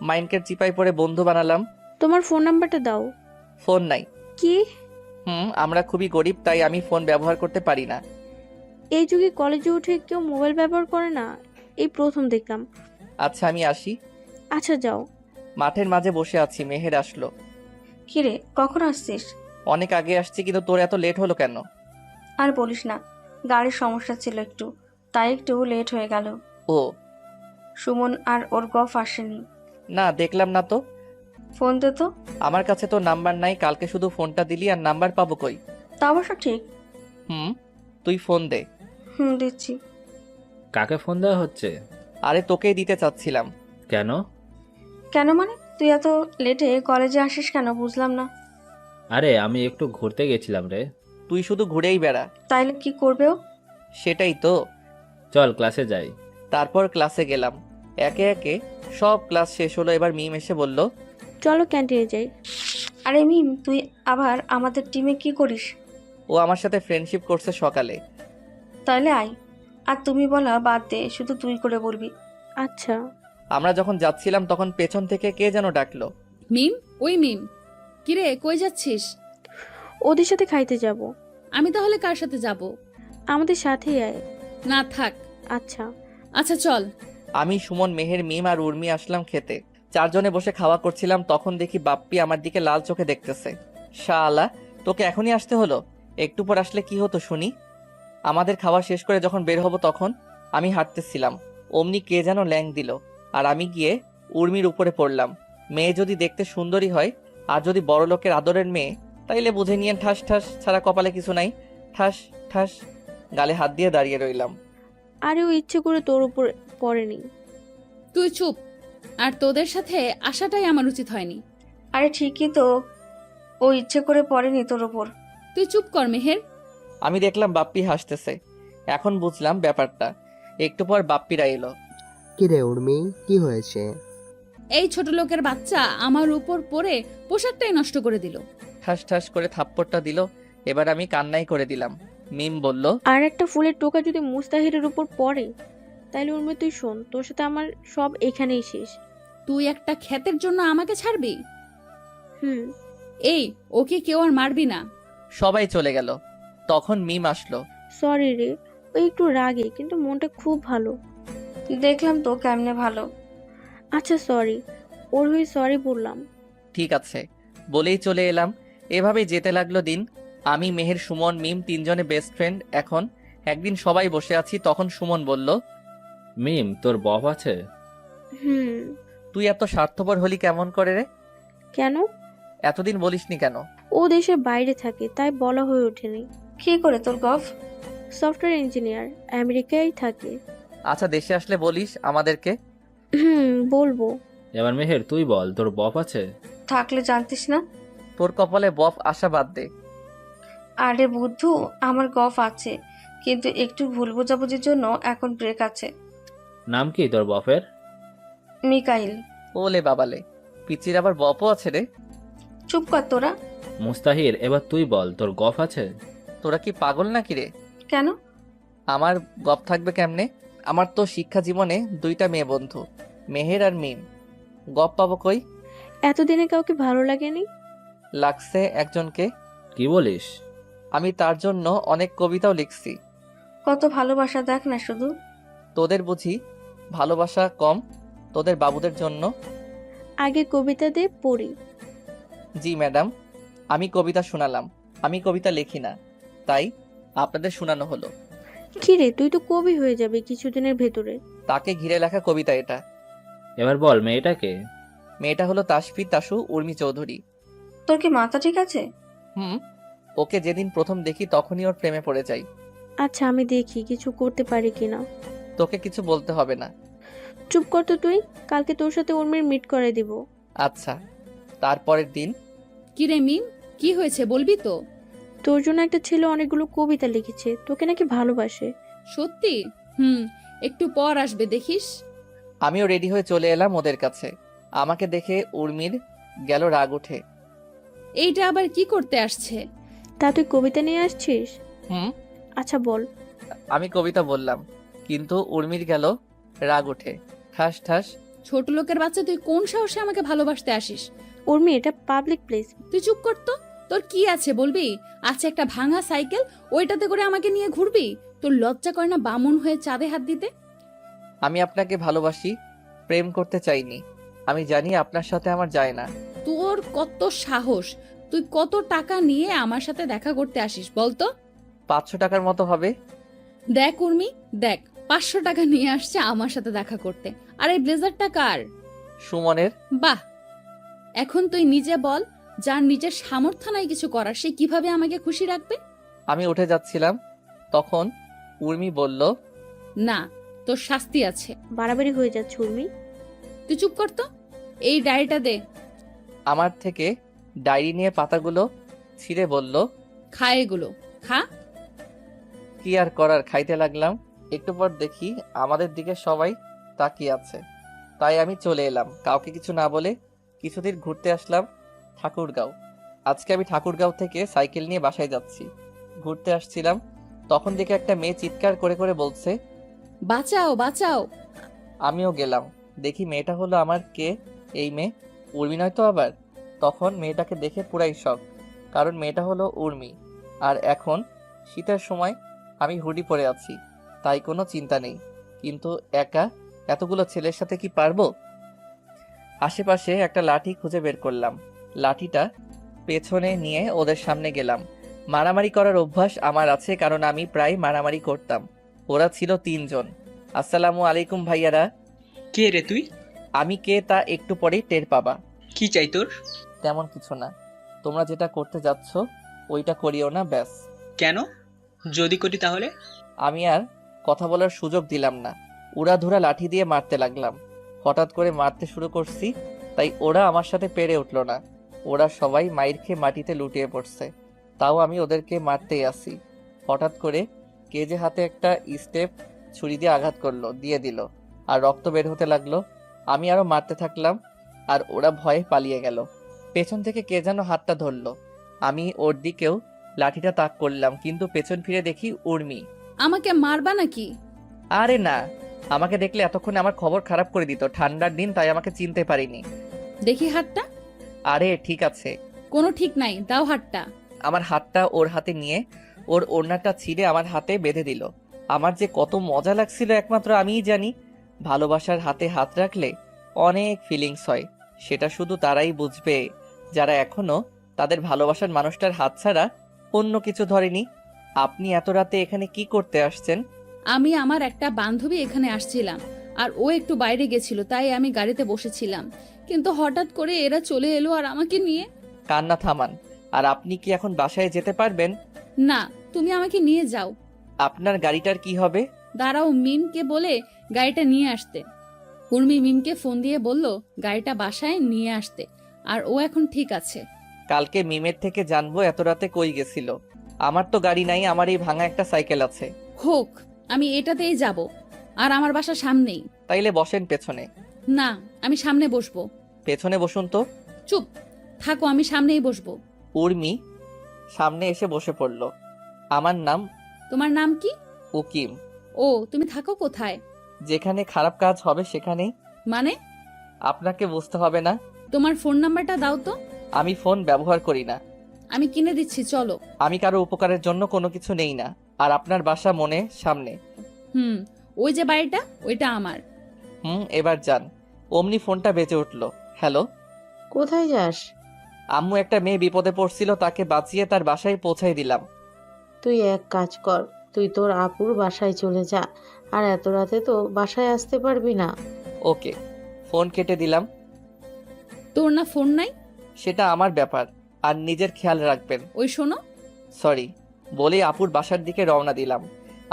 মাইন্ডকে চিপাই পরে বন্ধু বানালাম। তোমার ফোন নাম্বারটা দাও। ফোন নাই। কি? আমরা খুবই গরিব, তাই আমি ফোন ব্যবহার করতে পারি না। এই যুগে কলেজে উঠে কেউ মোবাইল ব্যবহার করে না, এই প্রথম দেখলাম। আচ্ছা আমি আসি। আচ্ছা যাও। মাঠের মাঝে বসে আছি, মেহের আসলো। কিরে কখন আসছিস? অনেক আগে আসছি, কিন্তু তোর এত লেট হলো কেন? আর বলিস না, গাড়ির সমস্যা ছিল একটু, তাই একটু লেট হয়ে গেল। ও সুমন আর ওর গফ আসেনি। না, দেখলাম না তো। ফোন দে তো। আমার কাছে তো নাম্বার নাই, কালকে শুধু ফোনটা দিলি, আর নাম্বার পাবো কই? তা অবশ্য ঠিক। তুই ফোন দে। দিচ্ছি। কাকে ফোন দেওয়া হচ্ছে? আরে তোকেই দিতে চাচ্ছিলাম। কেন? কেন মানে? তুই এত লেটে কলেজে আসিস কেন বুঝলাম না। আরে আমি একটু ঘুরতে গেছিলাম রে। তুই শুধু ঘুরেই বেড়া। তাইলে কি করবে ও? সেটাই তো। চল ক্লাসে যাই। তারপর ক্লাসে গেলাম, একে একে সব ক্লাস শেষ হলো। এবার মিম এসে বলল, চলো ক্যান্টিনে যাই। আরে মিম, তুই আবার আমাদের টিমে কি করিস? ও আমার সাথে ফ্রেন্ডশিপ করছে সকালে। তাইলে আয়। আর তুমি বলা বাদ দে, শুধু তুই করে বলবি। আচ্ছা। আমরা যখন যাচ্ছিলাম তখন পেছন থেকে কে যেন ডাকলো। মিম, ওই মিম, কিরে কই যাচ্ছিস? ওদের সাথে খাইতে যাব। আমি তাহলে কার সাথে যাব? আমাদের সাথেই আয়। না থাক। আচ্ছা। আচ্ছা চল। আমি, সুমন, মেহের, মিম আর উর্মি আসলাম খেতে। চারজনে বসে খাওয়া করছিলাম, তখন দেখি বাপ্পি আমার দিকে লাল চোখে দেখতেছে। শালা, তোকে এখনই আসতে হলো? একটু পর আসলে কি হতো শুনি? আমাদের খাওয়া শেষ করে যখন বের হব তখন আমি হাঁটতেছিলাম, অমনি কে যেন ল্যাং দিল, আর আমি গিয়ে উর্মির উপরে পড়লাম। মেয়ে যদি দেখতে সুন্দরী হয় আর যদি বড় লোকের আদরের মেয়ে, তাইলে বুঝে নিয়েন ঠাস ঠাস ছাড়া কপালে কিছু নাই। ঠাস ঠাস গালে হাত দিয়ে দাঁড়িয়ে রইলাম। আরে ও ইচ্ছে করে তোর উপর পড়েনি। তুই চুপ। আর তোদের সাথে আসাটাই আমার উচিত হয়নি। আরে ঠিকই তো, ও ইচ্ছে করে পড়েনি তোর ওপর। তুই চুপ কর মেহের। আমি দেখলাম বাপ্পি হাসতেছে, এখন বুঝলাম ব্যাপারটা। একটু পর বাপ্পিরা এলো। কিরে উর্মি, কি হয়েছে? এই ছোট লোকের বাচ্চা আমার উপর পড়ে পোশাকটাই নষ্ট করে দিল। ঠাস ঠাস করে থাপ্পড়টা দিল। এবার আমি কান্নাই করে দিলাম। মিম বলল, আর একটা ফুলের টোকা যদি মুস্তাহিরের উপর পড়ে, তাইলে উর্মি তুই শোন, তোর সাথে আমার সব এখানেই শেষ। তুই একটা ক্ষেতের জন্য আমাকে ছাড়বি? হুম। এই, ওকে কেউ আর মারবি না। সবাই চলে গেল। তখন মিম আসলো। সরি রে, ওই একটু রাগে, কিন্তু মনটা খুব ভালো। দেখলাম তো কেমনে ভালো। আচ্ছা সরি, ওর হয়ে সরি বললাম। ঠিক আছে বলেই চলে এলাম। এভাবেই যেতে লাগলো দিন। আমি, মেহের, সুমন, মিম তিনজনে বেস্ট ফ্রেন্ড এখন। একদিন সবাই বসে আছি, তখন সুমন বলল, মিম, তোর বফ আছে? হুম। তুই এত স্বার্থপর হলি কেমন করে রে? কেন? এতদিন বলিসনি কেন? ও দেশের বাইরে থাকে, তাই বলা হয়ে ওঠেনি। কি করে তোর গফ? সফটওয়্যার ইঞ্জিনিয়ার, আমেরিকায় থাকে। আচ্ছা দেশে আসলে বলিস আমাদেরকে। বলবো। এবার মেহের তুই বল, তোর বফ আছে? থাকলে জানতিস না? তোর কপালে বফ আসা বাদ দে। আরে বুদ্ধু, আমার গফ আছে, কিন্তু একটু ভুল বোঝাবুঝির জন্য এখন ব্রেক আছে। নাম কি তোর বফের? মিকাইল। ওলে বাবালে, পিচির আবার বপও আছে রে। চুপ কর তোরা। মুস্তাহির, এবার তুই বল, তোর গফ আছে? তোরা কি পাগল নাকি রে? কেন? আমার গপ থাকবে কেমনে? আমার তো শিক্ষা জীবনে দুইটা মেয়ে বন্ধু, মেহের আর মিম। গপ পাবো কই? এতদিনে কাউকে ভালো লাগেনি? লাগছে একজনকে। কি বলিস? আমি তার জন্য অনেক কবিতাও লিখছি। কত ভালোবাসা দেখ না শুধু। তোদের বুঝি ভালোবাসা কম তোদের বাবুদের জন্য? আগে কবিতা দে পড়ি। জি ম্যাডাম, আমি কবিতা শোনালাম। আমি কবিতা লিখি না, তাই আপনাদের শোনানো হলো। কিরে, তুই তো কবি হয়ে যাবে কিছুদিনের ভেতরে। তাকে ঘিরে লেখা কবিতা এটা। এবার বল মেয়েটাকে। মেয়েটা হলো তাসফি তাসু উর্মি চৌধুরী। তোর কি মাথা ঠিক আছে? ওকে যেদিন প্রথম দেখি তখনই ওর প্রেমে পড়ে যাই। আচ্ছা আমি দেখি কিছু করতে পারি কিনা। তোকে কিছু বলতে হবে না। চুপ কর তো তুই, কালকে তোর সাথে উর্মির মিট করে দিব। আচ্ছা। তারপরের দিন। কিরে মিম, কি হয়েছে বলবি তো? তোর জন্য একটা ছেলে অনেকগুলো কবিতা লিখেছে, তোকে নাকি ভালোবাসে। সত্যি? একটু পর আসবে দেখিস। আমিও রেডি হয়ে চলে এলাম ওদের কাছে। আমাকে দেখে উর্মির গেল রাগ উঠে। এইটা আবার কি করতে আসছে? তা তুই কবিতা নিয়ে আসছিস? আচ্ছা বল। আমি কবিতা বললাম, কিন্তু উর্মির গেল রাগ উঠে। ঠাস ঠাস। ছোট লোকের বাচ্চা, তুই কোন সাহসে আমাকে ভালোবাসতে আসিস? উর্মি, এটা পাবলিক প্লেস। তুই চুপ কর তো, তোর কি আছে বলবি? আছে একটা ভাঙা সাইকেল, ওইটাতে করে আমাকে নিয়ে ঘুরবি? তোর লজ্জা করে না বামুন হয়ে চাঁদে হাত দিতে? আমি আপনাকে ভালোবাসি, প্রেম করতে চাইনি। আমি জানি আপনার সাথে আমার যায় না। তোর কত সাহস! তুই কত টাকা নিয়ে আমার সাথে দেখা করতে আসিস বলতো? 500 টাকার মতো হবে। দেখ উর্মি, দেখ 500 টাকা নিয়ে আসছে আমার সাথে দেখা করতে। আর এই ব্লেজারটা কার? সুমনের। বাহ! এখন তুই নিজে বল, যার নিজের সামর্থ্য নাই কিছু করার, সে কিভাবে আমাকে খুশি রাখবে? আমি উঠে যাচ্ছিলাম, তখন উর্মি বলল, না, তোর শাস্তি আছে। বাড়াবাড়ি হয়ে যাচ্ছে উর্মি। তুই চুপ কর তো। এই ডায়েরিটা দে। আমার থেকে ডায়েরি নিয়ে পাতাগুলো ছিঁড়ে বলল, খা এগুলো, খা। কি আর করার, খাইতে লাগলাম। একটু পর দেখি আমাদের দিকে সবাই তাকিয়ে আছে, তাই আমি চলে এলাম কাউকে কিছু না বলে। কিছুদিন ঘুরতে আসলাম ঠাকুরগাঁও। আজকে আমি ঠাকুরগাঁও থেকে সাইকেল নিয়ে বাসায় যাচ্ছি। ঘুরতে আসছিলাম, তখন দেখে একটা মেয়ে চিৎকার করে করে বলছে, বাঁচাও, বাঁচাও। আমিও গেলাম, দেখি মেয়েটা হলো আমার কে, এই মেয়ে উর্মি নয় তো আবার। তখন মেয়েটাকে দেখে পুরাই শক, কারণ মেয়েটা হলো উর্মি। আর এখন শীতের সময় আমি হুডি পরে আছি, তাই কোনো চিন্তা নেই। কিন্তু একা এতগুলো ছেলের সাথে কি পারবো? আশেপাশে একটা লাঠি খুঁজে বের করলাম, লাঠিটা পেছনে নিয়ে ওদের সামনে গেলাম। মারামারি করার অভ্যাস আমার আছে, কারণ আমি প্রায় মারামারি করতাম। ওরা ছিল 3 জন। আসসালামু আলাইকুম ভাইয়ারা। কে রে তুই? আমি কে তা একটু পরেই টের পাবা। কি চাই তোর? তেমন কিছু না, তোমরা যেটা করতে যাচ্ছ ওইটা করিও না, ব্যাস। কেন? যদি করি তাহলে? আমি আর কথা বলার সুযোগ দিলাম না, উড়াধুরা লাঠি দিয়ে মারতে লাগলাম। হঠাৎ করে মারতে শুরু করছি, তাই ওরা আমার সাথে পেরে উঠল না। ওরা সবাই মাইর খেয়ে মাটিতে লুটিয়ে পড়ছে, তাও আমি ওদেরকে মারতেই আসি। হঠাৎ করে কে যে হাতে একটা স্টেপ ছুরি দিয়ে আঘাত করলো, দিয়ে দিল, আর রক্ত বের হতে লাগলো। আমি আরো মারতে থাকলাম, আর ওরা ভয়ে পালিয়ে গেল। পেছন থেকে কে যেন হাতটা ধরলো, আমি ওর দিকেও লাঠিটা তাক করলাম, কিন্তু পেছন ফিরে দেখি উর্মি। আমাকে মারবা নাকি? আরে না, আমাকে দেখলে এতক্ষণে আমার খবর খারাপ করে দিত। ঠান্ডার দিন, তাই আমাকে চিনতে পারিনি। দেখি হাতটা। আরে ঠিক আছে। কোনো ঠিক নাই, দাও হাতটা। আমার হাতটা ওর হাতে নিয়ে ওর ওড়নাটা ছিঁড়ে আমার হাতে বেঁধে দিল। আমার যে কত মজা লাগছিল একমাত্র আমিই জানি। ভালোবাসার হাতে হাত রাখলে অনেক ফিলিংস হয়, সেটা শুধু তারাই বুঝবে যারা এখনো তাদের ভালোবাসার মানুষটার হাত ছাড়া অন্য কিছু ধরেনি। আপনি এত রাতে এখানে কি করতে আসছেন? আমি আমার একটা বান্ধবী এখানে আসছিলাম, আর ও একটু বাইরে গেছিল, তাই আমি গাড়িতে বসেছিলাম। কিন্তু হঠাৎ করে এরা চলে এলো আর আমাকে নিয়ে। কান্না থামান। আর আপনি কি এখন বাসায় যেতে পারবেন? না, তুমি আমাকে নিয়ে যাও। আপনার গাড়িটার কি হবে? দাঁড়াও, মিমকে বলে গাড়িটা নিয়ে আসতে। উর্মি মিমকে ফোন দিয়ে বলল গাড়িটা বাসায় নিয়ে আসতে, আর ও এখন ঠিক আছে। কালকে মিমের থেকে জানবো এত রাতে কই গেছিল। আমার তো গাড়ি নাই, আমার এই ভাঙা একটা সাইকেল আছে। হোক, আমি এটাতেই যাব, আর আমার বাসা সামনেই। তাইলে বসেন পেছনে। না, আমি সামনে বসবো। পেছনে বসুন তো। চুপ থাকো, আমি সামনেই বসবো। উর্মি সামনে এসে বসে পড়ল। আমার নাম। তোমার নাম কি? উকিম। ও, তুমি থাকো কোথায়? যেখানে খারাপ কাজ হবে সেখানেই। মানে? আপনাকে বুঝতে হবে না। তোমার ফোন নাম্বারটা দাও তো। আমি ফোন ব্যবহার করি না। আমি কিনে দিচ্ছি, চলো। আমি কারো উপকারের জন্য কোনো কিছু নেই না। আর আপনার বাসা মনে সামনে। ওই যে বাড়িটা, ওইটা আমার। এবার যান। অমনি ফোনটা বেজে উঠল। হ্যালো। কোথায় যাস? আম্মু একটা মেয়ে বিপদে পড়ছিল, তাকে বাঁচিয়ে তার বাসায় পৌঁছাই দিলাম। তুই এক কাজ কর, তুই তোর আপুর বাসায় চলে যা। আর এত রাতে তো বাসায় আসতে পারবি না। ওকে, ফোন কেটে দিলাম। তোর না ফোন নাই? সেটা আমার ব্যাপার, আর নিজের খেয়াল রাখবেন। ওই শোনো। সরি বলে আপুর বাসার দিকে রওনা দিলাম।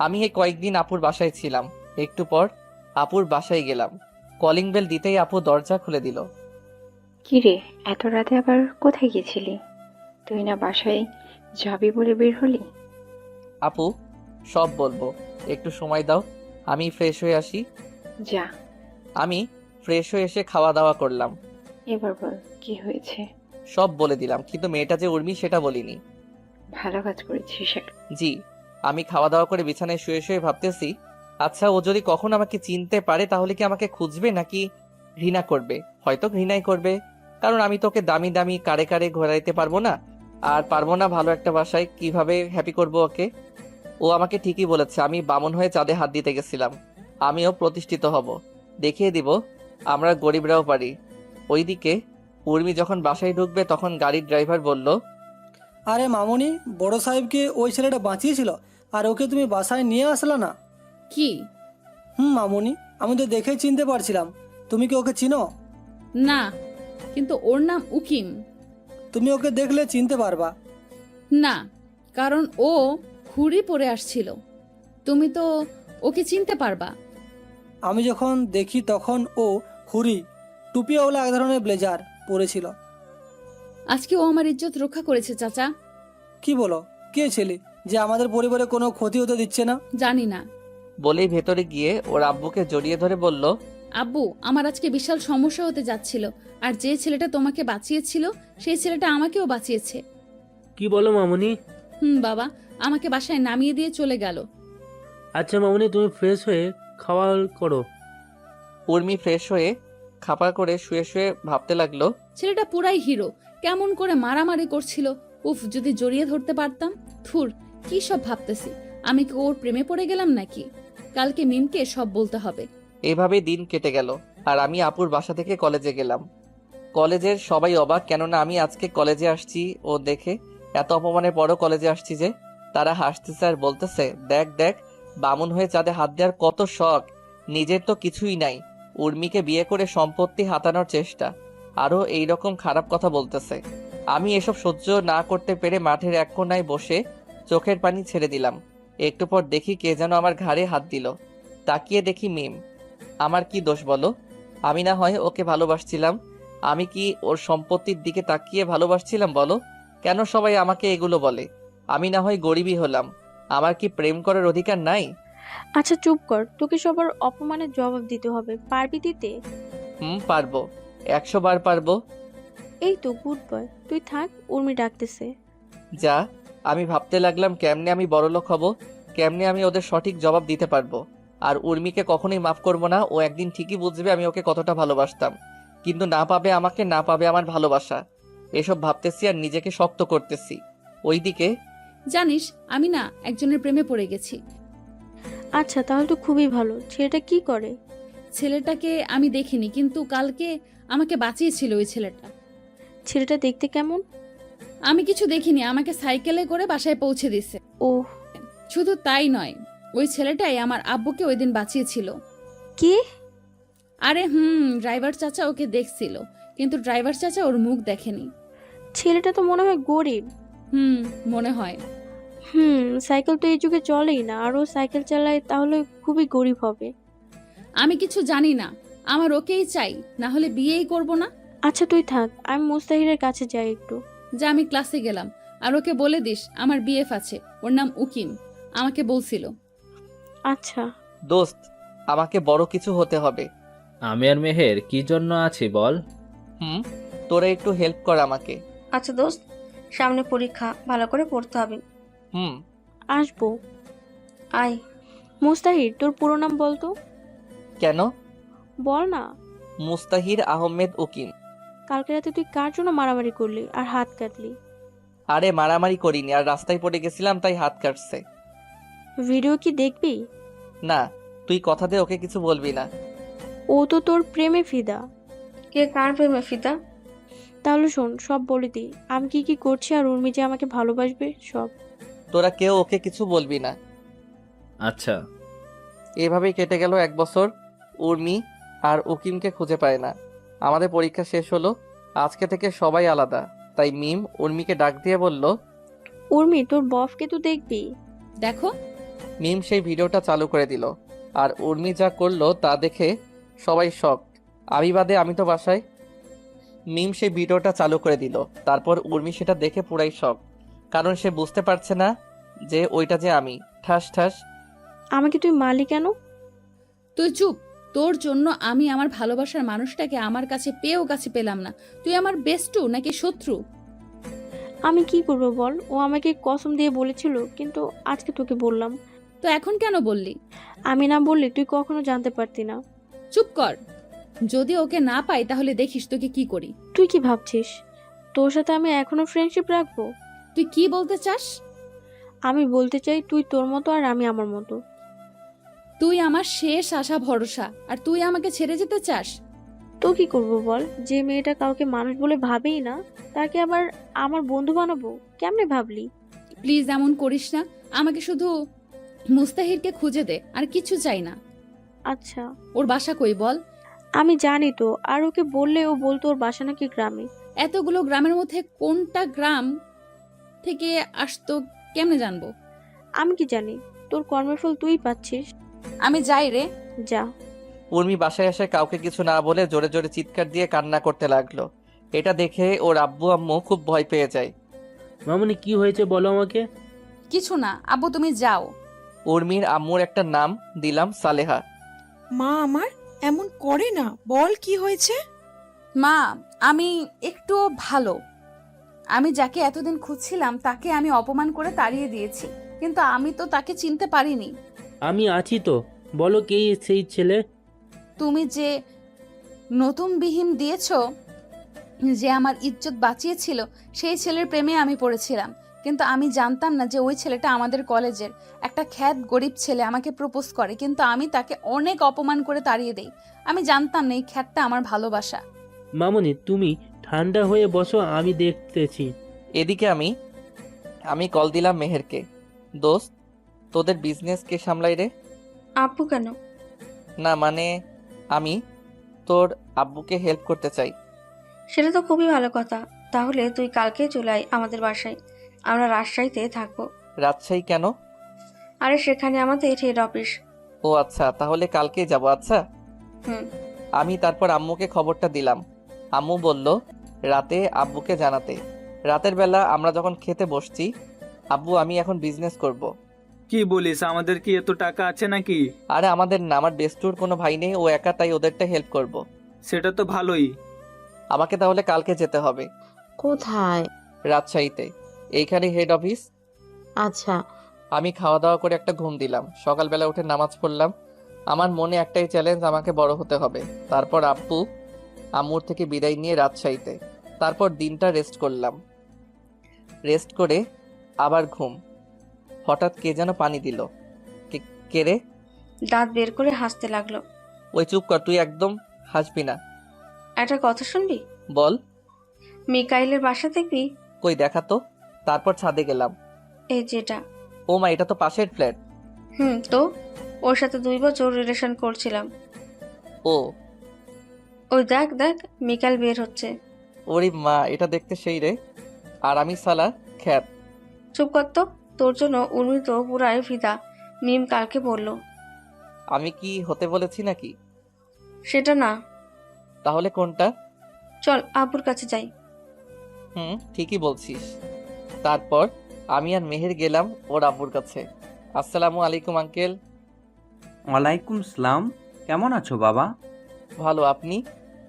আমি এই কয়েকদিন আপুর বাসায় ছিলাম। একটু পর আপুর বাসায় গেলাম। কলিং বেল দিতেই আপু দরজা খুলে দিল। কি রে, এত রাতে আবার কোথায় গেছিলি? তুই না বাসায় যাবি বলে বের হলি? আপু সব বলবো, একটু সময় দাও, আমি ফ্রেশ হয়ে আসি। যা। আমি ফ্রেশ হয়ে এসে খাওয়া দাওয়া করলাম। এবার বল কি হয়েছে? সব বলে দিলাম, কিন্তু মেয়েটা যে উর্মি সেটা বলিনি। ভালো কাজ করেছিস। জি। আমি খাওয়া দাওয়া করে বিছানায় শুয়ে শুয়ে ভাবতেছি, আচ্ছা ও যদি কখন আমাকে চিনতে পারে তাহলে কি আমাকে খুঁজবে নাকি ঘৃণা করবে? হয়তো ঘৃণাই করবে, কারণ আমি তোকে দামি দামি কারে কারে ঘোরাইতে পারবো না। আর পারবো না ভালো একটা বাসায় কিভাবে হ্যাপি করব ওকে। ও আমাকে ঠিকই বলেছে, আমি বামুন হয়ে চাঁদে হাত দিতে গেছিলাম। আমিও প্রতিষ্ঠিত হব, দেখিয়ে দিব আমরা গরিবরাও পারি। ওইদিকে উর্মি যখন বাসায় ঢুকবে তখন গাড়ির ড্রাইভার বলল, আরে মামুনি, বড় সাহেবকে ওই ছেলেটা বাঁচিয়েছিল আর ওকে তুমি বাসায় নিয়ে আসলা না? কি? মামুনি, আমি তো দেখেই চিনতে পারছিলাম। তুমি কি ওকে চিনো? না, কিন্তু ওর নাম উকিম। তুমি ওকে দেখলে চিনতে পারবা। না, কারণ ও ঘুড়ি পরে আসছিল। তুমি তো ওকে চিনতে পারবা। আমি যখন দেখি তখন ও হুরি টুপিওয়ালা এক ধরনের ব্লেজার পরেছিল। আজকে ও আমার ইজ্জত রক্ষা করেছে চাচা। কি বলো? কে ছেলে যে আমাদের পরিবারে কোনো ক্ষতি হতে দিচ্ছে না? জানি না। বলেই ভেতরে গিয়ে ওর আব্বুকে জড়িয়ে ধরে বলল, আব্বু, আমার আজকে বিশাল সমস্যা হতে যাচ্ছিল, আর যে ছেলেটা তোমাকে বাঁচিয়েছিল সেই ছেলেটা আমাকেও বাঁচিয়েছে। কি বলো মামুনি? বাবা আমাকে বাসায় নামিয়ে দিয়ে চলে গেল। আচ্ছা মামুনি, তুমি ফ্রেশ হয়ে খাওয়া করো। উর্মি ফ্রেশ হয়ে খাপা করে শুয়ে শুয়ে ভাবতে লাগলো, ছেলেটা পুরাই হিরো, কেমন করে মারামারি করছিল। উফ, যদি জড়িয়ে ধরতে পারতাম। থুর, কি সব ভাবতেছি। আমি কি ওর প্রেমে পড়ে গেলাম নাকি? কালকে মিমকে সব বলতে হবে। এভাবেই দিন কেটে গেল আর আমি আপুর বাসা থেকে কলেজে গেলাম। কলেজের সবাই অবাক, কেননা আমি আজকে কলেজে আসছি ও দেখে এত অপমানের পরও কলেজে আসছি যে। তারা হাসতেছে আর বলতেছে, দেখ দেখ, বামুন হয়ে চাঁদে হাত দেওয়ার কত শখ, নিজের তো কিছুই নাই, উর্মিকে বিয়ে করে সম্পত্তি হাতানোর চেষ্টা, আরও এইরকম খারাপ কথা বলতেছে। আমি এসব সহ্য না করতে পেরে মাঠের এক কোণায় বসে চোখের পানি ছেড়ে দিলাম। একটু পর দেখি কে যেন আমার ঘাড়ে হাত দিল। তাকিয়ে দেখি মিম। আমার কি দোষ বলো? আমি না হয় ওকে ভালোবাসছিলাম। আমি কি ওর সম্পত্তির দিকে তাকিয়ে ভালোবাসছিলাম বলো? কেন সবাই আমাকে এগুলো বলে? আমি না হয় গরিবই হলাম, আমার কি প্রেম করার অধিকার নাই? আচ্ছা চুপ কর, তোকে সবার অপমানের জবাব দিতে হবে, পারবি দিতে? পারবো, 100 বার পারবো। এই তো গুড বয়, তুই থাক, উর্মি ডাকতেছে। যা, আমি ভাবতে লাগলাম কেমনে আমি বড়লোক হব, কেমনে আমি ওদের সঠিক জবাব দিতে পারবো। আর উর্মিকে কখনোই মাফ করবো না। ও একদিন ঠিকই বুঝবে আমি ওকে কতটা ভালোবাসতাম, কিন্তু না পাবে আমাকে, না পাবে আমার ভালোবাসা। এসব ভাবতেছি আর নিজেকে শক্ত করতেছি। ওইদিকে জানিস, আমি না একজনের প্রেমে পড়ে গেছি। আচ্ছা তাহলে তো খুবই ভালো। ছেলেটা কি করে? ছেলেটাকে আমি দেখিনি, কিন্তু কালকে আমাকে বাঁচিয়েছিল ওই ছেলেটা। ছেলেটা দেখতে কেমন? আমি কিছু দেখিনি, আমাকে সাইকেলে করে বাসায় পৌঁছে দিছে। ও, শুধু তাই নয়, ওই ছেলেটাই আমার আব্বুকে ওই দিন বাঁচিয়েছিল। কি? আরে ড্রাইভার চাচা ওকে দেখছিল, কিন্তু ড্রাইভার চাচা ওর মুখ দেখেনি। ছেলেটা তো মনে হয় গরিব। মনে হয়। সাইকেল তো এই যুগে চলেই না, আর ও সাইকেল চালায়, তাহলে খুবই গরিব হবে। আমি কিছু জানি না, আমার ওকেই চাই, না হলে বিয়েই করব না। আচ্ছা তুই থাক, আমি মুস্তাহিরের কাছে যাই একটু। যা, আমি ক্লাসে গেলাম। আর ওকে বলে দিস আমার বিএফ আছে, ওর নাম উকিম, আমাকে বলছিল। আচ্ছা দোস্ত, আমাকে বড় কিছু হতে হবে। আমি আর মেহের কি জন্য আছি বল? তোরা একটু হেল্প কর আমাকে। আচ্ছা দোস্ত, সামনে পরীক্ষা, ভালো করে পড়তে হবে। আসবো। আয়। মুস্তাহির, তোর পুরো নাম বলতো। কেন? বল না। মুস্তাহির আহমেদ উকিম। কালকে রাতে তুই কার জন্য মারামারি করলি আর হাত কাটলি? আরে মারামারি করিনি, আর রাস্তায় পড়ে গেছিলাম তাই হাত কাটছে। ভিডিও কি দেখবি? না, তুই কথা দে ওকে কিছু বলবি না। ও তো তোর প্রেমে ফিদা। কে কার প্রেমে ফিদা? তাহলে শোন, সব বলে দি, আমি কি কি করছি আর উর্মি যে আমাকে ভালোবাসবে সব। তোরা কেউ ওকে কিছু বলবি না। আচ্ছা। এভাবেই কেটে গেল 1 বছর। উর্মি আর উকিমকে খুঁজে পায় না। আমাদের পরীক্ষা শেষ হলো, আজকে থেকে সবাই আলাদা। তাই মিম উর্মিকে ডাক দিয়ে বলল, উর্মি, তোর বফকে তো দেখবি। দেখো। মিম সেই ভিডিওটা চালু করে দিল, আর উর্মি যা করলো তা দেখে সবাই শক। আমি বাদে, আমি তো বাসায়। মিম সেই ভিডিওটা চালু করে দিল, তারপর উর্মি সেটা দেখে পুরাই শক, কারণ সে বুঝতে পারছে না যে ওইটা যে আমি। ঠাস ঠাস। আমাকে তুই মারলি কেন? তুই চুপ। তোর জন্য আমি আমার ভালোবাসার মানুষটাকে আমার কাছে পেয়েও কাছে পেলাম না। তুই আমার বেস্টু নাকি শত্রু? আমি কি করব বল? ও আমাকে কসম দিয়ে বলেছিল, কিন্তু আজকে তোকে বললাম। তো এখন কেন বললি? আমি না বললে তুই কখনো জানতে পারতি না। চুপ কর। যদি ওকে না পাই তাহলে দেখিস তোকে কি করি। তুই কি ভাবছিস তোর সাথে আমি এখনো ফ্রেন্ডশিপ রাখবো? তুই কি বলতে চাস? আমি বলতে চাই তুই তোর মতো আর আমি আমার মতো। তুই আমার শেষ আশা ভরসা, আর তুই আমাকে ছেড়ে যেতে চাস? তো কি করব বল? যে মেয়েটা কাউকে মানুষ বলে ভাবেই না, তাকে আবার আমার বন্ধু বানাবো? কেমনে ভাবলি? প্লিজ এমন করিস না। আমাকে শুধু মুস্তাহিরকে খুঁজে দে, আর কিছু চাই না। আচ্ছা, ওর বাসা কই বল? আমি জানি তো, আর ওকে বললে ও বলতো ওর বাসা নাকি গ্রামে। এতগুলো গ্রামের মধ্যে কোনটা গ্রাম থেকে আসতো কেমনে জানবো? আমি কি জানি? তোর কর্মের ফল তুই পাচ্ছিস। আমি যাই রে। যা। উর্মি বাসায় এসে কাউকে কিছু না বলে জোরে জোরে চিৎকার দিয়ে কান্না করতে লাগলো। এটা দেখে ওর আব্বু আম্মু খুব ভয় পেয়ে যায়। মামুনি কি হয়েছে বলো আমাকে। কিছু না আব্বু, তুমি যাও। উর্মির আম্মুর একটা নাম দিলাম সালেহা। মা আমার এমন করে না, বল কি হয়েছে? মা, আমি একটু ভালো। আমি যাকে এতদিন খুঁজছিলাম তাকে আমি অপমান করে তাড়িয়ে দিয়েছি, কিন্তু আমি তো তাকে চিনতে পারিনি। আমি আছি তো, বলো কে সেই ছেলে। তুমি যে নতুন বিহীন দিয়েছো, যে আমার ইজ্জত বাঁচিয়েছিল, সেই ছেলের প্রেমে আমি পড়েছিলাম। কিন্তু আমি জানতাম না যে ওই ছেলেটা আমাদের কলেজের একটা খ্যাত গরিব ছেলে আমাকে প্রপোজ করে, কিন্তু আমি তাকে অনেক অপমান করে তাড়িয়ে দেই। আমি জানতাম না এই খ্যাতটা আমার ভালোবাসা। মামুনি তুমি ঠান্ডা হয়ে বসো, আমি দেখতেছি। এদিকে আমি কল দিলাম মেহেরকে। দোস্ত, তোদের বিজনেস কে সামলাই রে? আব্বু কেন? না মানে আমি তোর আব্বুকে হেল্প করতে চাই। সেটা তো খুবই ভালো কথা। তাহলে তুই কালকে চলে আয় আমাদের বাসায়, আমরা রাজশাহীতে থাকবো। রাজশাহী কেন? আরে সেখানে আমাদের হেড অফিস। ও আচ্ছা, তাহলে কালকেই যাব। আচ্ছা। হুম। আমি তারপর আম্মুকে খবরটা দিলাম। আম্মু বলল রাতে আব্বুকে জানাতে। রাতের বেলা আমরা যখন খেতে বসছি, আব্বু আমি এখন বিজনেস করব। কি বলিস, আমাদের কি এত টাকা আছে নাকি? আরে আমাদের না, আমার বেস্টুর কোনো ভাই নেই, ও একা, তাই ওদেরটা হেল্প করব। সেটা তো ভালোই। আমাকে তাহলে কালকে যেতে হবে। কোথায়? রাজশাহীতে, এইখানে হেড অফিস। আচ্ছা। আমি খাওয়া দাওয়া করে একটা ঘুম দিলাম। সকালবেলা উঠে নামাজ পড়লাম। আমার মনে একটাই চ্যালেঞ্জ, আমাকে বড় হতে হবে। তারপর আব্বু আম্মুর থেকে বিদায় নিয়ে রাজশাহীতে। তারপর দিনটা রেস্ট করলাম। রেস্ট করে আবার ঘুম। হঠাৎ কে যেন পানি দিল। কে রে? দাঁত বের করে হাসতে লাগলো। ওই চুপ কর, তুই একদম হাসবি না। একটা কথা শুনবি? বল। মিকাইলের বাসা দেখবি? কই দেখা তো। তারপর ছাদে গেলাম। এই যেটা। ও মা, এটা তো পাশের ফ্ল্যাট। তো ওর সাথে 2 বছর রিলেশন করছিলাম। ও ওই দেখ দেখ, মিকাইল বের হচ্ছে। ওরে মা, এটা দেখতে সেই রে। আর আমি সালা খ্যাত। চুপ কর তো, তোর জন্য উর্মি তো পুরাই ফিদা। মিম কালকে বলল। আমি কি হতে বলেছি নাকি? সেটা না। তাহলে কোনটা? চল আব্বুর কাছে যাই। ঠিকই বলছিস। তারপর আমি আর মেহের গেলাম ওর আব্বুর কাছে। আসসালামু আলাইকুম আঙ্কেল। ওয়ালাইকুম সালাম। কেমন আছো বাবা? ভালো, আপনি?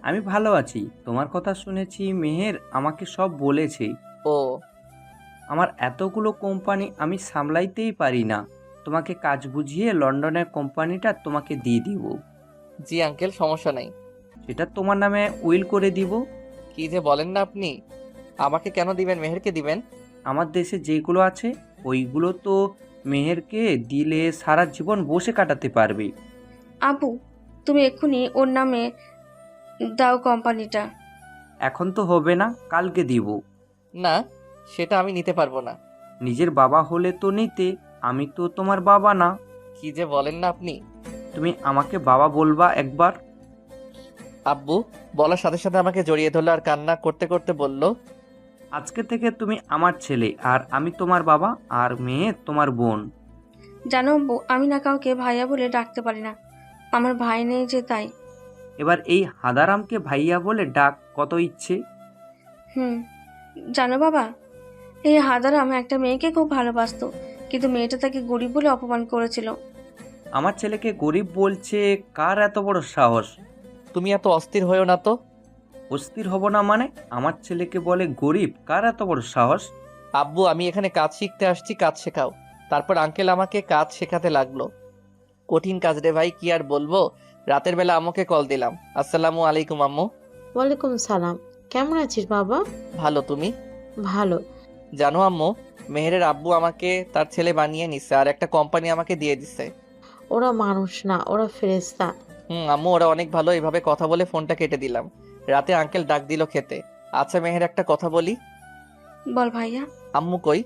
আমি ভালো আছি। তোমার কথা শুনেছি, মেহের আমাকে সব বলেছে। ও। আমার এতগুলো কোম্পানি আমি সামলাইতেই পারি না, তোমাকে কাজ বুঝিয়ে লন্ডনের কোম্পানিটা তোমাকে দিয়ে দিব। জি আঙ্কেল, সমস্যা নেই। সেটা তোমার নামে উইল করে দিব। কি যে বলেন না আপনি! আমাকে কেন দিবেন, মেহেরকে দিবেন? আমার দেশে যেগুলো আছে ওইগুলো তো মেহেরকে দিলে সারা জীবন বসে কাটাতে পারবে। আব্বু, তুমি এক্ষুনি ওর নামে দাও কোম্পানিটা। এখন তো হবে না, কালকে দিব। না, সেটা আমি নিতে পারবো না। নিজের বাবা হলে তো নিতে, আমি তো তোমার বাবা না। কি যে বলেন না আপনি! তুমি আমাকে বাবা বলবা একবার। আব্বু বলার সাথে সাথে আমাকে জড়িয়ে ধরলো আর কান্না করতে করতে বলল, আজকে থেকে তুমি আমার ছেলে, আর আমি তোমার বাবা, আর মেয়ে তোমার বোন। জানো আব্বু, আমি না কাউকে ভাইয়া বলে ডাকতে পারি না, আমার ভাই নেই যে তাই। এবার এই হাদারামকে ভাইয়া বলে ডাক, কত ইচ্ছে। জানো বাবা, এই হাদারাম একটা মেয়েকে খুব ভালোবাসতো, কিন্তু মেয়েটা তাকে গরিব বলে অপমান করেছিল। আমার ছেলেকে গরিব বলছে? কার এত বড় সাহস? তুমি এত অস্থির হয়েও না তো। অস্থির হব না মানে? আমার ছেলেকে বলে গরিব? কার এত বড় সাহস? আব্বু আমি এখানে কাজ শিখতে আসছি, কাজ শেখাও। তারপর আঙ্কেল আমাকে কাজ শেখাতে লাগলো। কঠিন কাজ রে ভাই, কি আর বলবো। রাতের বেলা আম্মুকে কল দিলাম। আসসালামু আলাইকুম আম্মু। ওয়ালাইকুম সালাম। কেমন আছিস বাবা? ভালো, তুমি? ভালো। জানো আম্মু, মেহেরের আব্বু আমাকে তার ছেলে বানিয়ে নিছে আর একটা কোম্পানি আমাকে দিয়ে দিছে। ওরা মানুষ না, ওরা ফেরেশতা। আম্মু ওরা অনেক ভালো। এভাবে কথা বলে ফোনটা কেটে দিলাম। রাতে আঙ্কেল ডাক দিল খেতে। আচ্ছা মেহের, একটা কথা বলি। বল ভাইয়া। আম্মু কই?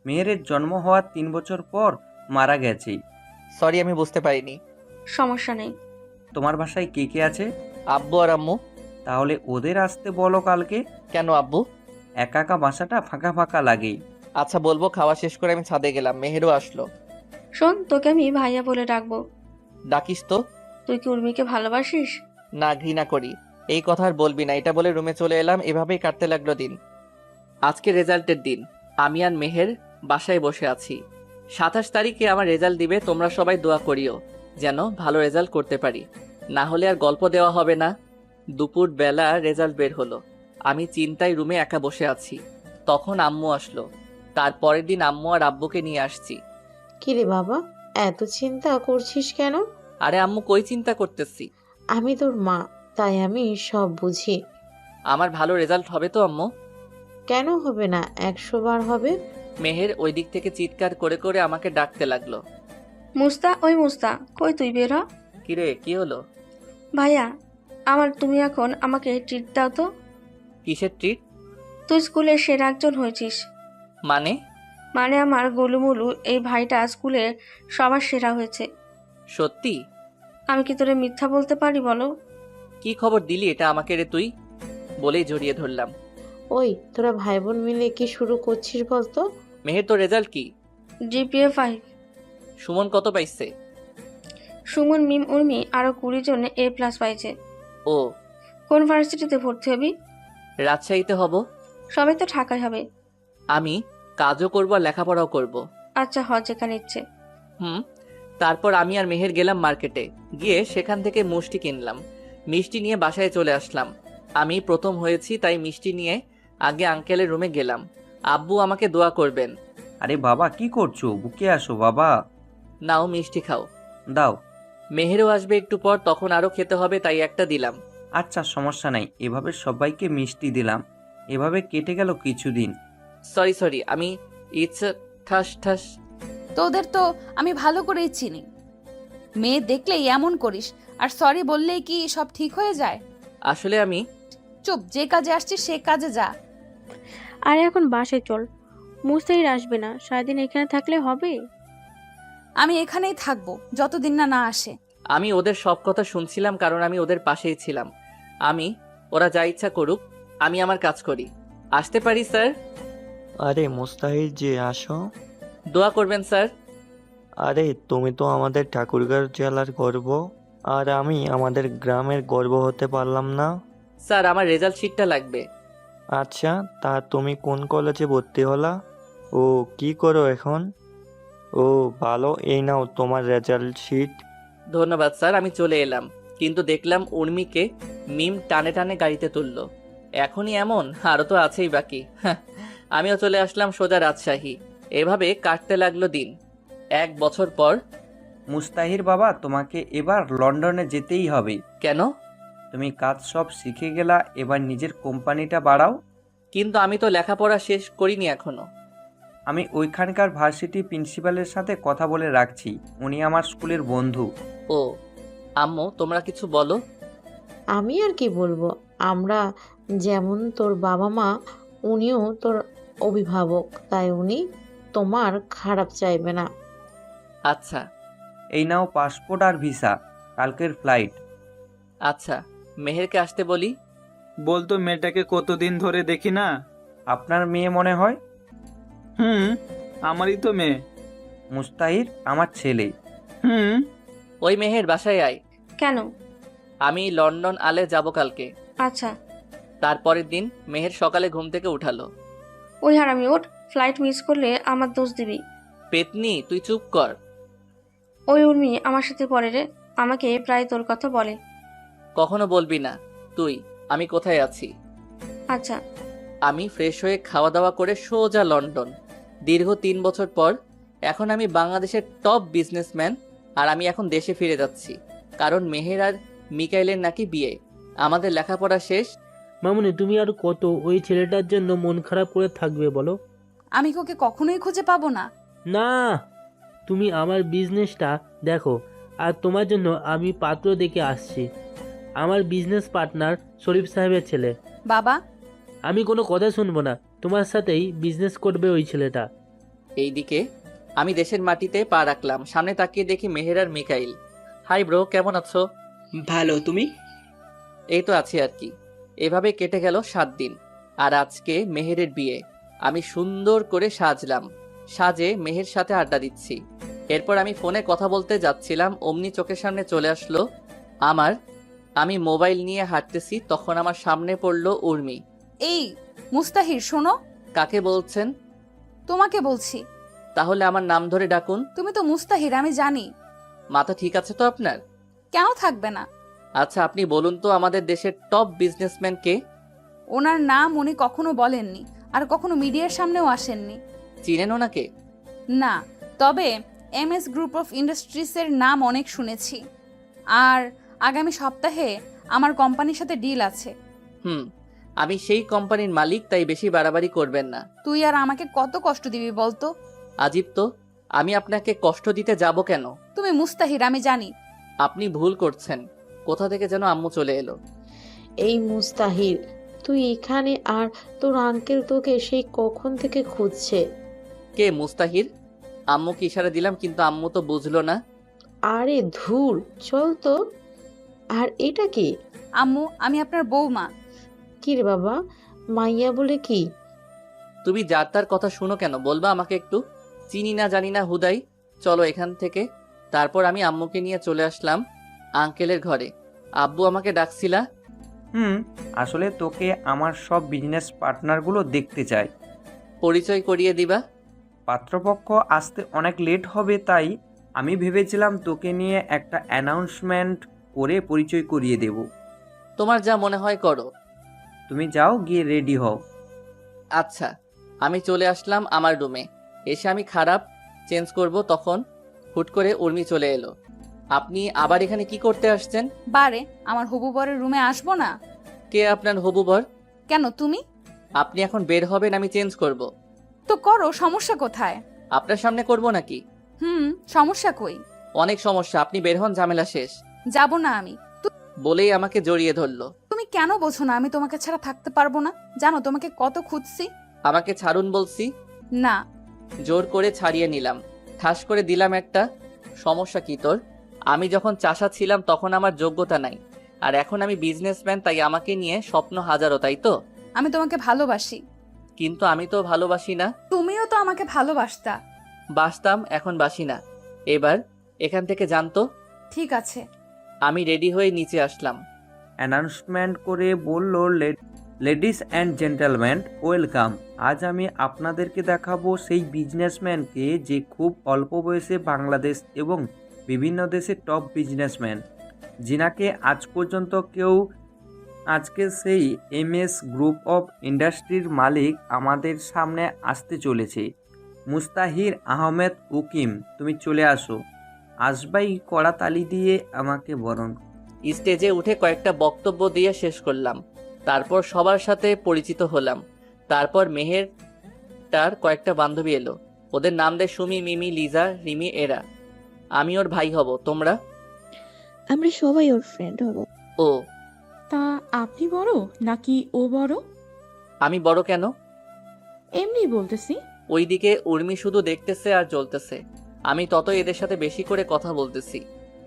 মেয়ের জন্ম হওয়ার 3 বছর পর মারা গেছে। সরি, আমি বুঝতে পারিনি। সমস্যা নেই। তোমার বাসায় কে কে আছে? আব্বু আর আম্মু। তাহলে ওদের আসতে বলো কালকে। কেন আব্বু? একা একা বাসাটা ফাঁকা ফাঁকা লাগে। আচ্ছা বলবো। খাওয়া শেষ করে আমি ছাদে গেলাম, মেহেরও আসলো। শোন, তোকে আমি ভাইয়া বলে ডাকবো। ডাকিস তো। তুই কি উর্মিকে ভালোবাসিস? না, ঘৃণা করি। এই কথা আর বলবি না। এটা বলে রুমে চলে এলাম। এভাবেই কাটতে লাগলো দিন। আজকে রেজাল্টের দিন। আমি আর মেহের বাসায় বসে আছি। 27 তারিখে আমার রেজাল্ট দিবে। তোমরা সবাই দোয়া করিও যেন ভালো রেজাল্ট করতে পারি, না হলে আর গল্প দেওয়া হবে না। দুপুর বেলা রেজাল্ট বের হলো। আমি চিন্তায় রুমে একা বসে আছি। তখন আম্মু আসলো। তারপরের দিন আম্মু আর আব্বুকে নিয়ে আসছি। কিরে বাবা, এত চিন্তা করছিস কেন? আরে আম্মু, কই চিন্তা করতেছি? আমি তোর মা, তাই আমি সব বুঝি। আমার ভালো রেজাল্ট হবে তো আম্মু? কেন হবে না, 100 বার হবে। মেহের ওই দিক থেকে চিৎকার করে করে আমাকে ডাকতে লাগলো। মুস্তা, ওই মুস্তা, কই তুই বের হ। কিরে, কি হলো? ভাইয়া, তুমি এখন আমাকে ট্রিট দাও তো। কিসের ট্রিট? তুই স্কুলে সেরা একজন হয়েছিস। মানে? মানে আমার গোলুমুলু এই ভাইটা স্কুলে সবার সেরা হয়েছে। সত্যি? আমি কি তোরে মিথ্যা বলতে পারি বলো? কি খবর দিলি এটা আমাকে রে তুই? বলেই জড়িয়ে ধরলাম। ওই তোরা ভাই বোন মিলে কি শুরু করছিস বলতো? মেহের, তোর রেজাল্ট কি? জিপিএ 5। সুমন কত পাইছে? সুমন, মিম, উর্মি আরো 20 জন A+ পাইছে। ও। কোন ভার্সিটিতে ভর্তি হবি? রাজশাহীতে হব। সবাই তো ঢাকায় হবে। আমি কাজও করব আর লেখাপড়াও করব। আচ্ছা, যেখানে ইচ্ছে। তারপর আমি আর মেহের গেলাম মার্কেটে। গিয়ে সেখান থেকে মিষ্টি কিনলাম। মিষ্টি নিয়ে বাসায় চলে আসলাম। আমি প্রথম হয়েছি তাই মিষ্টি নিয়ে আগে আঙ্কেলের রুমে গেলাম। আব্বু আমাকে দোয়া করবেন। আরে বাবা, কি করছো? বুকে আসো বাবা। নাও মিষ্টি খাও। দাও। মেহেরও আসবে একটু পর, তখন আরো খেতে হবে, তাই একটা দিলাম। আচ্ছা, সমস্যা নাই। এভাবে সবাইকে মিষ্টি দিলাম। এভাবে কেটে গেল কিছুদিন। সরি, আমি ইচ্ছা ঠাস ঠাস। তোদের তো আমি ভালো করেই চিনি। মেয়ে দেখলেই এমন করিস, আর সরি বললেই কি সব ঠিক হয়ে যায়? আসলে আমি। চুপ, যে কাজে আসছিস সে কাজে যা। আরে এখন বাসায় চল, মুস্তাহির আসবে না, সারাদিন এখানে থাকলে হবে? আমি এখানেই থাকবো যতদিন না আসে। আমি ওদের সব কথা শুনছিলাম, কারণ আমি ওদের পাশেই ছিলাম। ওরা যা ইচ্ছা করুক, আমি আমার কাজ করি। আসতে পারি স্যার? আরে মুস্তাহির যে, আসো। দোয়া করবেন স্যার। আরে তুমি তো আমাদের ঠাকুরগাঁও জেলার গর্ব, আর আমি আমাদের গ্রামের গর্ব হতে পারলাম না। স্যার, আমার রেজাল্ট শিটটা লাগবে। আচ্ছা, তা তুমি কোন কলেজে ভর্তি হলা? ও, কি করো এখন? ও ভালো, এই নাও তোমার রেজাল্ট শিট। ধন্যবাদ স্যার। আমি চলে এলাম, কিন্তু দেখলাম উর্মিকে মিম টানে টানে গাড়িতে তুললো। এখনই এমন? আরও তো আছেই বাকি। আমিও চলে আসলাম সোজা রাজশাহী। এভাবে কাটতে লাগলো দিন। 1 বছর পর। মুস্তাহির বাবা, তোমাকে এবার লন্ডনে যেতেই হবে। কেন? তুমি কাজ সব শিখে গেলা, এবার নিজের কোম্পানিটা বাড়াও। কিন্তু আমি তো লেখাপড়া শেষ করিনি এখনো। আমি ওইখানকার ভার্সিটি প্রিন্সিপালের সাথে কথা বলে রাখছি। উনি আমার স্কুলের বন্ধু। ও আম্মু, তোমরা কিছু বলো। আমি আর কি বলবো, আমরা যেমন তোর বাবা মা, উনিও তোর অভিভাবক, তাই উনি তোমার খারাপ চাইবে না। আচ্ছা। এই নাও পাসপোর্ট আর ভিসা, কালকের ফ্লাইট। আচ্ছা, মেহেরকে আসতে বলি। বলতো মেয়েটাকে কতদিন ধরে দেখি না। আপনার মেয়ে মনে হয়? আমারই তো মেয়ে। মুস্তাহির আমার ছেলে। ওই মেহের, বাসায় আয়। কেন? আমি লন্ডন আলে যাব কালকে। আচ্ছা। তারপরের দিন মেহের সকালে ঘুম থেকে উঠালো। ওই হারামি, ওঠ, ফ্লাইট মিস করলে আমার দোষ দিবি। পেতনি, তুই চুপ কর। ওই উর্মি আমার সাথে পড়ে রে, আমাকে প্রায় তোর কথা বলে। কখনো বলবি না তুই আমি কোথায় আছি। আচ্ছা। আমি ফ্রেশ হয়ে খাওয়া দাওয়া করে সোজা লন্ডন। দীর্ঘ 3 বছর পর এখন আমি বাংলাদেশের টপ বিজনেসম্যান। আর আমি এখন দেশে ফিরে যাচ্ছি, কারণ মেহের আর মিকাইলের নাকি বিয়ে। আমাদের লেখাপড়া শেষ। মামুনি, তুমি আর কত ওই ছেলেটার জন্য মন খারাপ করে থাকবে বলো? আমি কি ওকে কখনোই খুঁজে পাবো না? না, তুমি আমার বিজনেসটা দেখো, আর তোমার জন্য আমি পাত্র দেখে আসছি। আমার বিজনেস পার্টনার শরীফ সাহেবের ছেলে। বাবা, আমি কোনো কথা শুনবো না, তোমার সাথেই বিজনেস করবে ওই ছেলেটা। এইদিকে আমি দেশের মাটিতে পা রাখলাম, সামনে তাকিয়ে দেখি মেহের আর মিকাইল। হাই ব্রো, কেমন আছো? ভালো, তুমি? এই তো আছি আর কি। এভাবে কেটে গেল 7 দিন। আর আজকে মেহেরের বিয়ে। আমি সুন্দর করে সাজলাম, সাজে মেহের সাথে আড্ডা দিচ্ছি। এরপর আমি ফোনে কথা বলতে যাচ্ছিলাম, অমনি চোখের সামনে চলে আসলো আমার। আমি মোবাইল নিয়ে হাঁটতেছি, তখন আমার সামনে পড়লো উর্মি। এই মুস্তাহির, শোনো। কাকে বলছেন? তোমাকে বলছি। তাহলে আমার নাম ধরে ডাকুন। তুমি তো মুস্তাহির, আমি জানি। মাথা ঠিক আছে তো আপনার? কেন থাকবে না? আচ্ছা, আপনি বলুন তো আমাদের দেশের টপ বিজনেসম্যান কে? ওনার নাম উনি কখনো বলেননি, আর কখনো মিডিয়ার সামনেও আসেননি। চিনেন ওনাকে? না, তবে MS গ্রুপ অফ ইন্ডাস্ট্রিজের নাম অনেক শুনেছি। আর আগামী সপ্তাহে আমার কোম্পানির সাথে ডিল আছে। আমি সেই কোম্পানির মালিক, তাই বেশি বাড়াবাড়ি করবেন না। তুই আর আমাকে কত কষ্ট দিবি বলতো? আজিব তো, আমি আপনাকে কষ্ট দিতে যাব কেন? তুমি মুস্তাহির, আমি জানি। আপনি ভুল করছেন। কোথা থেকে যেন আম্মু চলে এলো। এই মুস্তাহির, তুই এখানে, আর তোর আঙ্কেল তোকে সেই কখন থেকে খুঁজছে। কে মুস্তাহির? আম্মুকে ইশারা দিলাম, কিন্তু আম্মু তো বুঝলো না। আরে ধুর, চল তো। আর এটা কি? আম্মু, আমি আপনার বৌমা। কি রে বাবা, মাইয়া বলে কি? তুমি যার তার কথা শুনো কেন, বলবা আমাকে একটু? চিনি না জানি না হুদাই, চলো এখান থেকে। তারপর আমি আম্মুকে নিয়ে চলে আসলাম আঙ্কেলের ঘরে। আব্বু আমাকে ডাকছিলা? আসলে তোকে আমার সব বিজনেস পার্টনারগুলো দেখতে চাই। পরিচয় করিয়ে দিবা? পাত্রপক্ষ আসতে অনেক লেট হবে, তাই আমি ভেবেছিলাম তোকে নিয়ে একটা অ্যানাউন্সমেন্ট করে পরিচয় করিয়ে দেব। তোমার যা মনে হয় করো। তুমি যাও, গিয়ে রেডি হও। আচ্ছা। আমি চলে আসলাম আমার রুমে। এসে আমি খারাপ চেঞ্জ করব, তখন হুট করে উর্মি চলে এলো। আপনি আবার এখানে কি করতে আসছেন? বারে, আমার হবু বরের রুমে আসবো না? কে আপনার হবু বর? কেন, তুমি? আপনি এখন বের হবেন, আমি চেঞ্জ করব। তো করো, সমস্যা কোথায়? আপনার সামনে করব নাকি? সমস্যা কই? অনেক সমস্যা, আপনি বের হন, ঝামেলা শেষ। যাব না আমি। বলেই আমাকে জড়িয়ে ধরলো। তুমি কেন বোঝো না আমি তোমাকে ছাড়া থাকতে পারবো না? জানো তোমাকে কত খুঁজছি। আমাকে ছাড়ুন বলছি। না। জোর করে ছাড়িয়ে নিলাম, ঠাস করে দিলাম একটা। সমস্যা কি তোর? আমি যখন চাষা ছিলাম তখন আমার যোগ্যতা নাই, আর এখন আমি বিজনেসম্যান, তাই আমাকে নিয়ে স্বপ্ন হাজারো, তাই তো? আমি তোমাকে ভালোবাসি। কিন্তু আমি তো ভালোবাসি না। তুমিও তো আমাকে ভালোবাসতা। বাসতাম, এখন বাসি না। এবার এখান থেকে জানতো। ঠিক আছে। আমি রেডি হয়ে নিচে আসলাম। অ্যানাউন্সমেন্ট করে বলল, লেডিস অ্যান্ড জেন্টলম্যান, ওয়েলকাম। আজ আমি আপনাদেরকে দেখাবো সেই বিজনেসম্যানকে যে খুব অল্প বয়সে বাংলাদেশ এবং বিভিন্ন দেশের টপ বিজনেসম্যান, যিনাকে আজ পর্যন্ত কেউ। আজকে সেই MS গ্রুপ অফ ইন্ডাস্ট্রির মালিক আমাদের সামনে আসতে চলেছে, মুস্তাহির আহমেদ উকিম। তুমি চলে আসো। আসবাই কড়া তালি দিয়ে আমাকে বরণ। স্টেজে উঠে কয়েকটা বক্তব্য দিয়ে শেষ করলাম। তারপর সবার সাথে পরিচিত হলাম। তারপর মেহের তার কয়েকটা বান্ধবী এলো। ওদের নাম দেয় সুমি, মিমি, লিজা, রিমি, এরা। আমি ওর ভাই হব। তোমরা? আমরা সবাই ওর ফ্রেন্ড হব। ও, তা আপনি বড় নাকি ও বড়? আমি বড় কেন? এমনি বলতেছি। ওইদিকে উর্মি শুধু দেখতেছে আর জ্বলতেছে। আমি তত এদের সাথে বেশি করে কথা বলতেছি।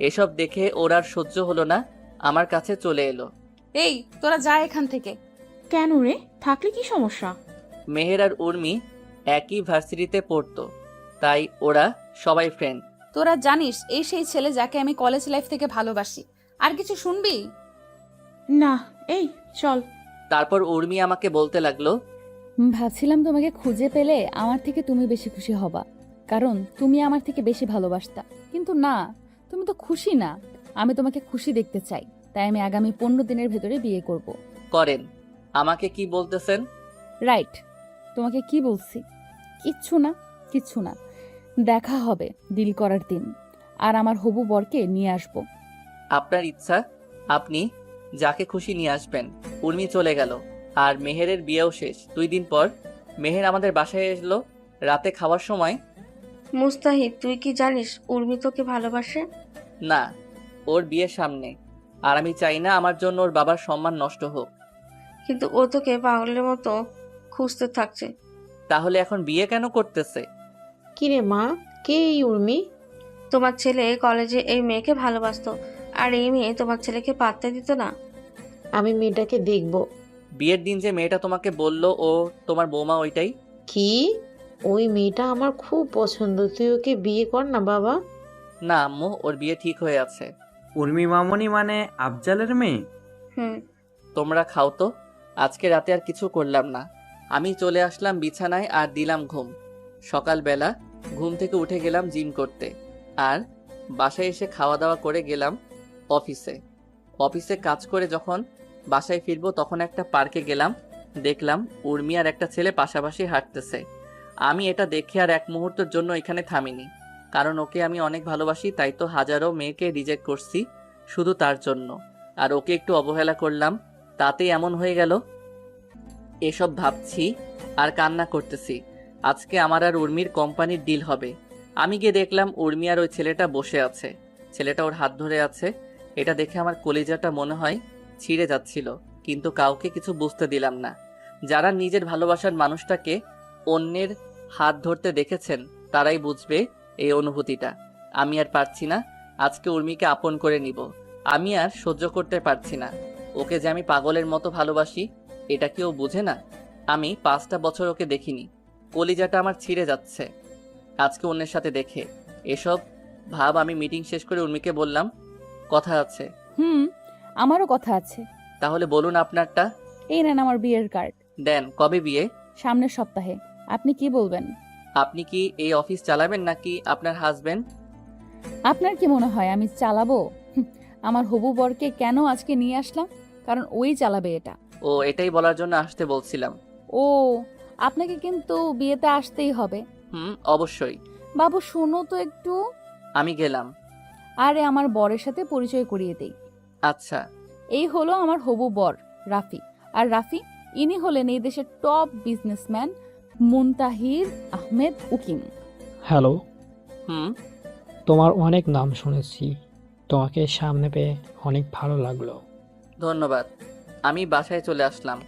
এসব দেখে ওর আর সহ্য হলো না, আমার কাছে চলে এলো। এই, তোরা যা এখান থেকে। কেন রে, থাকলে কি সমস্যা? মেহের আর উর্মি একই ভার্সিটিতে পড়তো, তাই ওরা সবাই ফ্রেন্ড। তোরা জানিস এই সেই ছেলে যাকে আমি কলেজ লাইফ থেকে ভালোবাসি। আর কিছু শুনবি? না, এই চল। তারপর উর্মি আমাকে বলতে লাগলো, ভাবছিলাম তোমাকে খুঁজে পেলে আমার থেকে তুমি বেশি খুশি হবা, কারণ তুমি আমার থেকে বেশি ভালোবাসতা। কিন্তু না, তুমি তো খুশি না। আমি তোমাকে খুশি দেখতে চাই, তাই আমি আগামী 15 দিনের ভেতরে বিয়ে করব। করেন। আমাকে কি বলতেছেন? রাইট, তোমাকে কি বলছি? কিচ্ছু না, কিচ্ছু না। দেখা হবে ডিল করার দিন, আর আমার হবু বরকে নিয়ে আসব। আপনার ইচ্ছা, আপনি যাকে খুশি নিয়ে আসবেন। উর্মি চলে গেল, আর মেহেরের বিয়েও শেষ। 2 দিন পর মেহের আমাদের বাসায় এলো রাতে খাওয়ার সময়। মুস্তাহিদ, তুই কি জানিস উর্মি তোকে ভালোবাসে? না, ওর বিয়ের সামনে, আর আমি চাই না আমার জন্য ওর বাবার সম্মান নষ্ট হোক। কিন্তু ও তোকে পাগলের মতো খুঁজতে থাকছে। তাহলে এখন বিয়ে কেন করতেছে? কিরে মা, কে এই উর্মি? তোমার ছেলে কলেজে এই মেয়েকে ভালোবাসতো, আর এই মেয়ে তোমার ছেলেকে পাত্তা দিত না। আমি মেয়েটাকে দেখব। বিয়ের দিন যে মেয়েটা তোমাকে বললো ও তোমার বৌমা, ওইটাই? কি? ওই মেয়েটা আমার খুব পছন্দ, তুই ওকে বিয়ে কর না বাবা। না আম্মু, ওর বিয়ে ঠিক হয়ে আছে। উর্মি মামনি মানে আফজালের মেয়ে? হুম। তোমরা খাও তো, আজকে রাতে আর কিছু করলাম না। আমি চলে আসলাম বিছানায় আর দিলাম ঘুম। সকালবেলা ঘুম থেকে উঠে গেলাম জিম করতে, আর বাসায় এসে খাওয়া দাওয়া করে গেলাম অফিসে। অফিসে কাজ করে যখন বাসায় ফিরবো তখন একটা পার্কে গেলাম, দেখলাম উর্মি আর একটা ছেলে পাশাপাশি হাঁটতেছে। আমি এটা দেখে আর এক মুহূর্তের জন্য এখানে থামিনি, কারণ ওকে আমি অনেক ভালোবাসি, তাই তো হাজারো মেয়েকে রিজেক্ট করছি শুধু তার জন্য, আর ওকে একটু অবহেলা করলাম, তাতেই এমন হয়ে গেল। এসব ভাবছি আর কান্না করতেছি। আজকে আমার আর উর্মির কোম্পানির ডিল হবে। আমি গিয়ে দেখলাম উর্মি আর ওই ছেলেটা বসে আছে, ছেলেটা ওর হাত ধরে আছে। এটা দেখে আমার কলিজাটা মনে হয় ছিঁড়ে যাচ্ছিল, কিন্তু কাউকে কিছু বুঝতে দিলাম না। যারা নিজের ভালোবাসার মানুষটাকে অন্যের হাত ধরতে দেখেছেন তারাই বুঝবে এই অনুভূতিটা। আমি আর পারছি না, আজকে উর্মিকে আপন করে নিব। আমি আর সহ্য করতে পারছি না, ওকে যে আমি পাগলের মতো ভালোবাসি এটা কি ও বুঝে না? আমি 5টা বছর ওকে দেখিনি, কলিজাটা আমার ছিঁড়ে যাচ্ছে আজকে অন্যের সাথে দেখে। এসব ভাব আমি মিটিং শেষ করে উর্মিকে বললাম, কথা আছে। আমারও কথা আছে। তাহলে বলুন আপনারটা। এই নেন আমার বিয়ের কার্ড। দেন। কবে বিয়ে? সামনের সপ্তাহে। আপনি কি বলবেন? আপনি কি এই অফিস চালাবেন নাকি আপনার হাজবেন্ড? আপনার কি মনে হয় আমি চালাবো? আমার হবু বরকে কেন আজকে নিয়ে আসলাম, কারণ ওই চালাবে এটা। ও, এটাই বলার জন্য আসতে বলছিলাম। ও, আপনাকে কিন্তু বিয়েতে আসতেই হবে। অবশ্যই। বাবু শোনো তো একটু। আমি গেলাম। আরে আমার বরের সাথে পরিচয় করিয়ে দেই। আচ্ছা। এই হলো আমার হবু বর রাফি। আর রাফি, ইনি হলেন এই দেশের টপ বিজনেসম্যান মুনতাহির আহমেদ উকিম। হ্যালো। হুম। তোমার অনেক নাম শুনেছি, তোমাকে সামনে পেয়ে অনেক ভালো লাগলো। ধন্যবাদ। আমি বাসায় চলে আসলাম।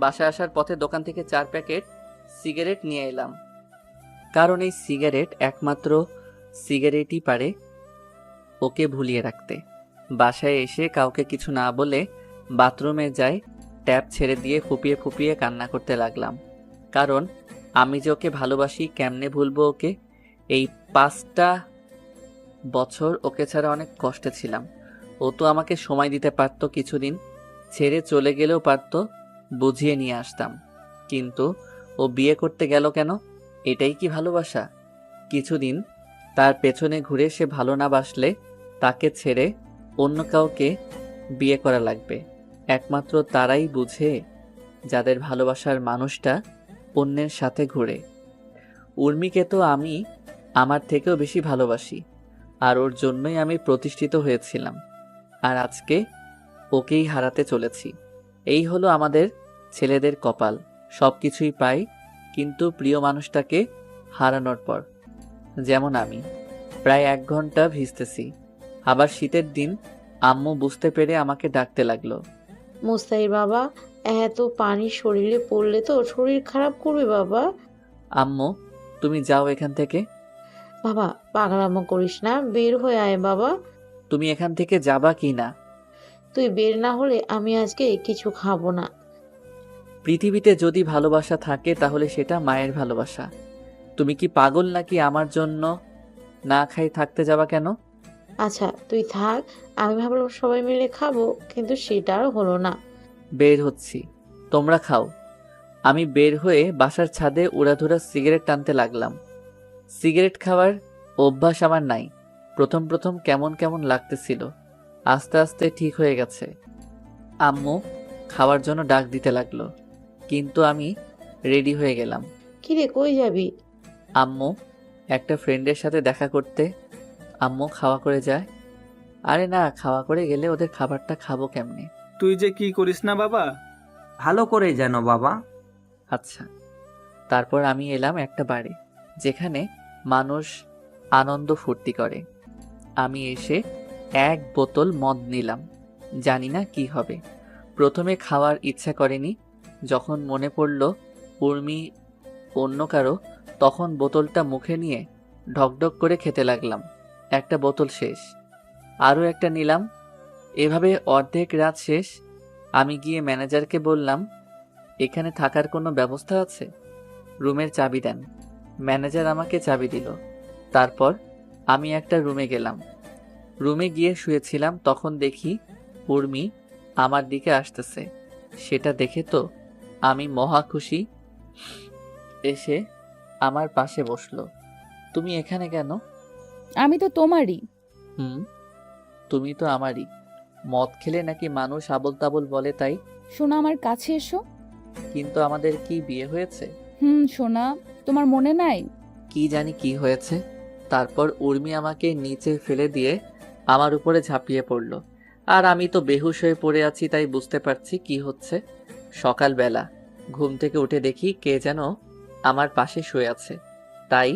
বাসায় আসার পথে দোকান থেকে 4 প্যাকেট সিগারেট নিয়ে এলাম, কারণ এই সিগারেট একমাত্র সিগারেটই পারে ওকে ভুলিয়ে রাখতে। বাসায় এসে কাউকে কিছু না বলে বাথরুমে যাই, ট্যাপ ছেড়ে দিয়ে ফুপিয়ে ফুপিয়ে কান্না করতে লাগলাম, কারণ আমি যে ওকে ভালোবাসি কেমনে ভুলবো ওকে। এই 5টা বছর ওকে ছাড়া অনেক কষ্টে ছিলাম। ও তো আমাকে সময় দিতে পারতো, কিছুদিন ছেড়ে চলে গেলেও পারতো, বুঝিয়ে নিয়ে আসতাম। কিন্তু ও বিয়ে করতে গেল কেন? এটাই কি ভালোবাসা? কিছুদিন তার পেছনে ঘুরে সে ভালো না বাসলে তাকে ছেড়ে অন্য কাউকে বিয়ে করা লাগবে। একমাত্র তারাই বুঝে যাদের ভালোবাসার মানুষটা অন্যের সাথে ঘুরে। উর্মিকে তো আমি আমার থেকেও বেশি ভালোবাসি, আর ওর জন্যই আমি প্রতিষ্ঠিত হয়েছিলাম, আর আজকে ওকেই হারাতে চলেছি। এই হলো আমাদের ছেলেদের কপাল, সব কিছুই পাই কিন্তু প্রিয় মানুষটাকে হারানোর পর। যেমন আমি প্রায় 1 ঘন্টা ভিজতেছি। আবার শীতের দিন আম্মু বুঝতে পেরে আমাকে ডাকতে লাগলো। মুস্তাহির বাবা, এত পানি শরীরে পড়লে তো শরীর খারাপ করবে বাবা। আম্মু তুমি যাও এখান থেকে। বাবা পাগলামো করিস না, বের হয়ে আয় বাবা। তুমি এখান থেকে যাবা কি না? তুই বের না হলে আমি আজকে কিছু খাবো না। পৃথিবীতে যদি ভালোবাসা থাকে তাহলে সেটা মায়ের ভালোবাসা। তুমি কি পাগল নাকি আমার জন্য না খাই থাকতে যাবা কেন? আচ্ছা তুই থাক, আমি ভাবলাম সবাই মিলে খাবো, কিন্তু সেটা আর হলো না। বের হচ্ছি, তোমরা খাও। আমি বের হয়ে বাসার ছাদে উড়াধুরা সিগারেট টানতে লাগলাম। সিগারেট খাওয়ার অভ্যাস আমার নাই। প্রথম প্রথম কেমন কেমন লাগতেছিল, আস্তে আস্তে ঠিক হয়ে গেছে। আম্মু খাওয়ার জন্য ডাক দিতে লাগলো, কিন্তু আমি রেডি হয়ে গেলাম। কিরে কই যাবি? আম্মু একটা ফ্রেন্ডের সাথে দেখা করতে। আম্মু খাওয়া করে যায়। আরে না, খাওয়া করে গেলে ওদের খাবারটা খাবো কেমনে? তুই যে কি করিস না বাবা। ভালো করে জানো বাবা। আচ্ছা তারপর আমি এলাম একটা বারে যেখানে মানুষ আনন্দ ফুর্তি করে। আমি এসে এক বোতল মদ নিলাম, জানি না কি হবে। প্রথমে খাওয়ার ইচ্ছা করেনি, যখন মনে পড়ল উর্মি অন্য কারো, তখন বোতলটা মুখে নিয়ে ঢকঢক করে খেতে লাগলাম। একটা বোতল শেষ, আরও একটা নিলাম। এভাবে অর্ধেক রাত শেষ। আমি গিয়ে ম্যানেজারকে বললাম, এখানে থাকার কোনো ব্যবস্থা আছে? রুমের চাবি দেন। ম্যানেজার আমাকে চাবি দিল। তারপর আমি একটা রুমে গেলাম। রুমে গিয়ে শুয়েছিলাম, তখন দেখি উর্মি আমার দিকে আসতেছে। সেটা দেখে তো আমি মহা খুশি। এসে আমার পাশে বসলো। তুমি এখানে কেন? আমি তো তোমারই। তুমি তো আমারই। মদ খেলে নাকি মানুষ আবল তাবল বলে, তাই? সোনা, আমার কাছে এসো। কিন্তু আমাদের কি বিয়ে হয়েছে? সোনা, তোমার মনে নাই? কি জানি কি হয়েছে। তারপর উর্মি আমাকে নিচে ফেলে দিয়ে আমার উপরে ঝাঁপিয়ে পড়ল। আর আমি তো বেহুশ হয়ে পড়ে আছি, তাই বুঝতে পারছি কি হচ্ছে। সকালবেলা ঘুম থেকে উঠে দেখি কে যেন আমার পাশে শুয়ে আছে। তাই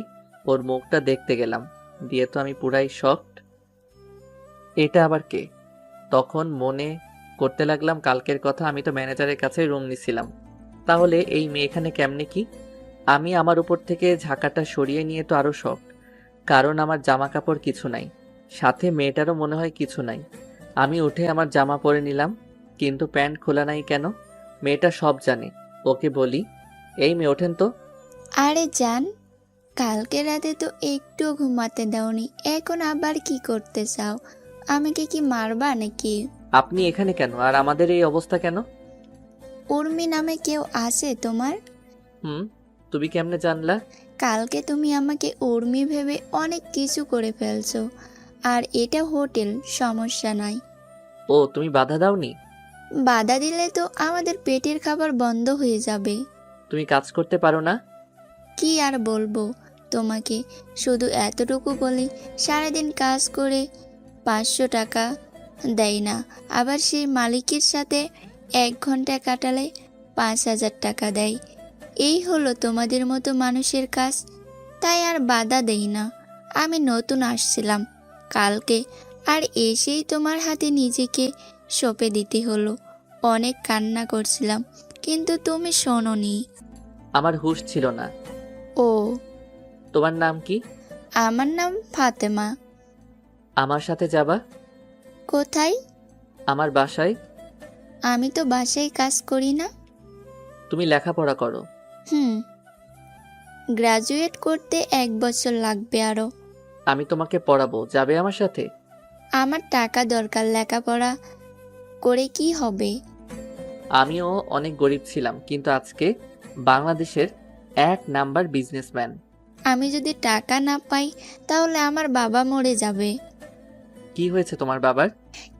ওর মুখটা দেখতে গেলাম, দিয়ে তো আমি পুরাই শকড। এটা আবার কে? তখন মনে করতে লাগলাম কালকের কথা। আমি তো ম্যানেজারের কাছে রুম নিছিলাম, তাহলে এই মেয়ে এখানে কেমনে কি? আমি আমার উপর থেকে ঝাঁকাটা সরিয়ে নিয়ে তো আরো শক, কারণ আমার জামা কাপড় কিছু নাই, সাথে মেয়েটারও মনে হয় কিছু নাই। আমি উঠে আমার জামা পরে নিলাম, কিন্তু প্যান্ট খোলা নাই কেন? মেয়েটা সব জানে। ওকে বলি, এই মেয়ে ওঠেন তো। আরে জান, কালকে রাতে তো একটু ঘুমাতে দাওনি, এখন আবার কি করতে চাও? আমাকে কি মারবা নাকি? আপনি এখানে কেন, আর আমাদের এই অবস্থা কেন? উর্মি নামে কেউ আছে তোমার? তুমি কেমনে জানলা? কালকে তুমি আমাকে উর্মি ভেবে অনেক কিছু করে ফেলছো। আর এটা হোটেল, সমস্যা নাই। ও, তুমি বাধা দাওনি? বাধা দিলে তো আমাদের পেটের খাবার বন্ধ হয়ে যাবে। তুমি কাজ করতে পারো না? কি আর বলবো তোমাকে, শুধু এতটুকু বলি, সারাদিন কাজ করে 500 টাকা দেয় না, আবার সেই মালিকের সাথে 1 ঘন্টা কাটালে 5000 টাকা দেয়। এই হলো তোমাদের মতো মানুষের কাজ, তাই আর বাধা দেই না। আমি নতুন আসছিলাম কালকে, আর এসেই তোমার হাতে নিজেকে সঁপে দিতে হলো। অনেক কান্না করছিলাম, কিন্তু তুমি শোনোনি। আমার হুঁশ ছিল না। ও, তোমার নাম কি? আমার নাম ফাতেমা। আমার সাথে যাবা? কোথায়? আমার বাসায়। আমি তো বাসায় কাজ করি না। তুমি লেখাপড়া করো? গ্রাজুয়েট করতে 1 বছর লাগবে আরো। আমি তোমাকে পড়াবো, যাবে আমার সাথে? আমার টাকা দরকার, লেখাপড়া করে কি হবে? আমিও অনেক গরিব ছিলাম, কিন্তু আজকে বাংলাদেশের 1 নাম্বার বিজনেসম্যান। আমি যদি টাকা না পাই তাহলে আমার বাবা মরে যাবে। কি হয়েছে তোমার বাবার?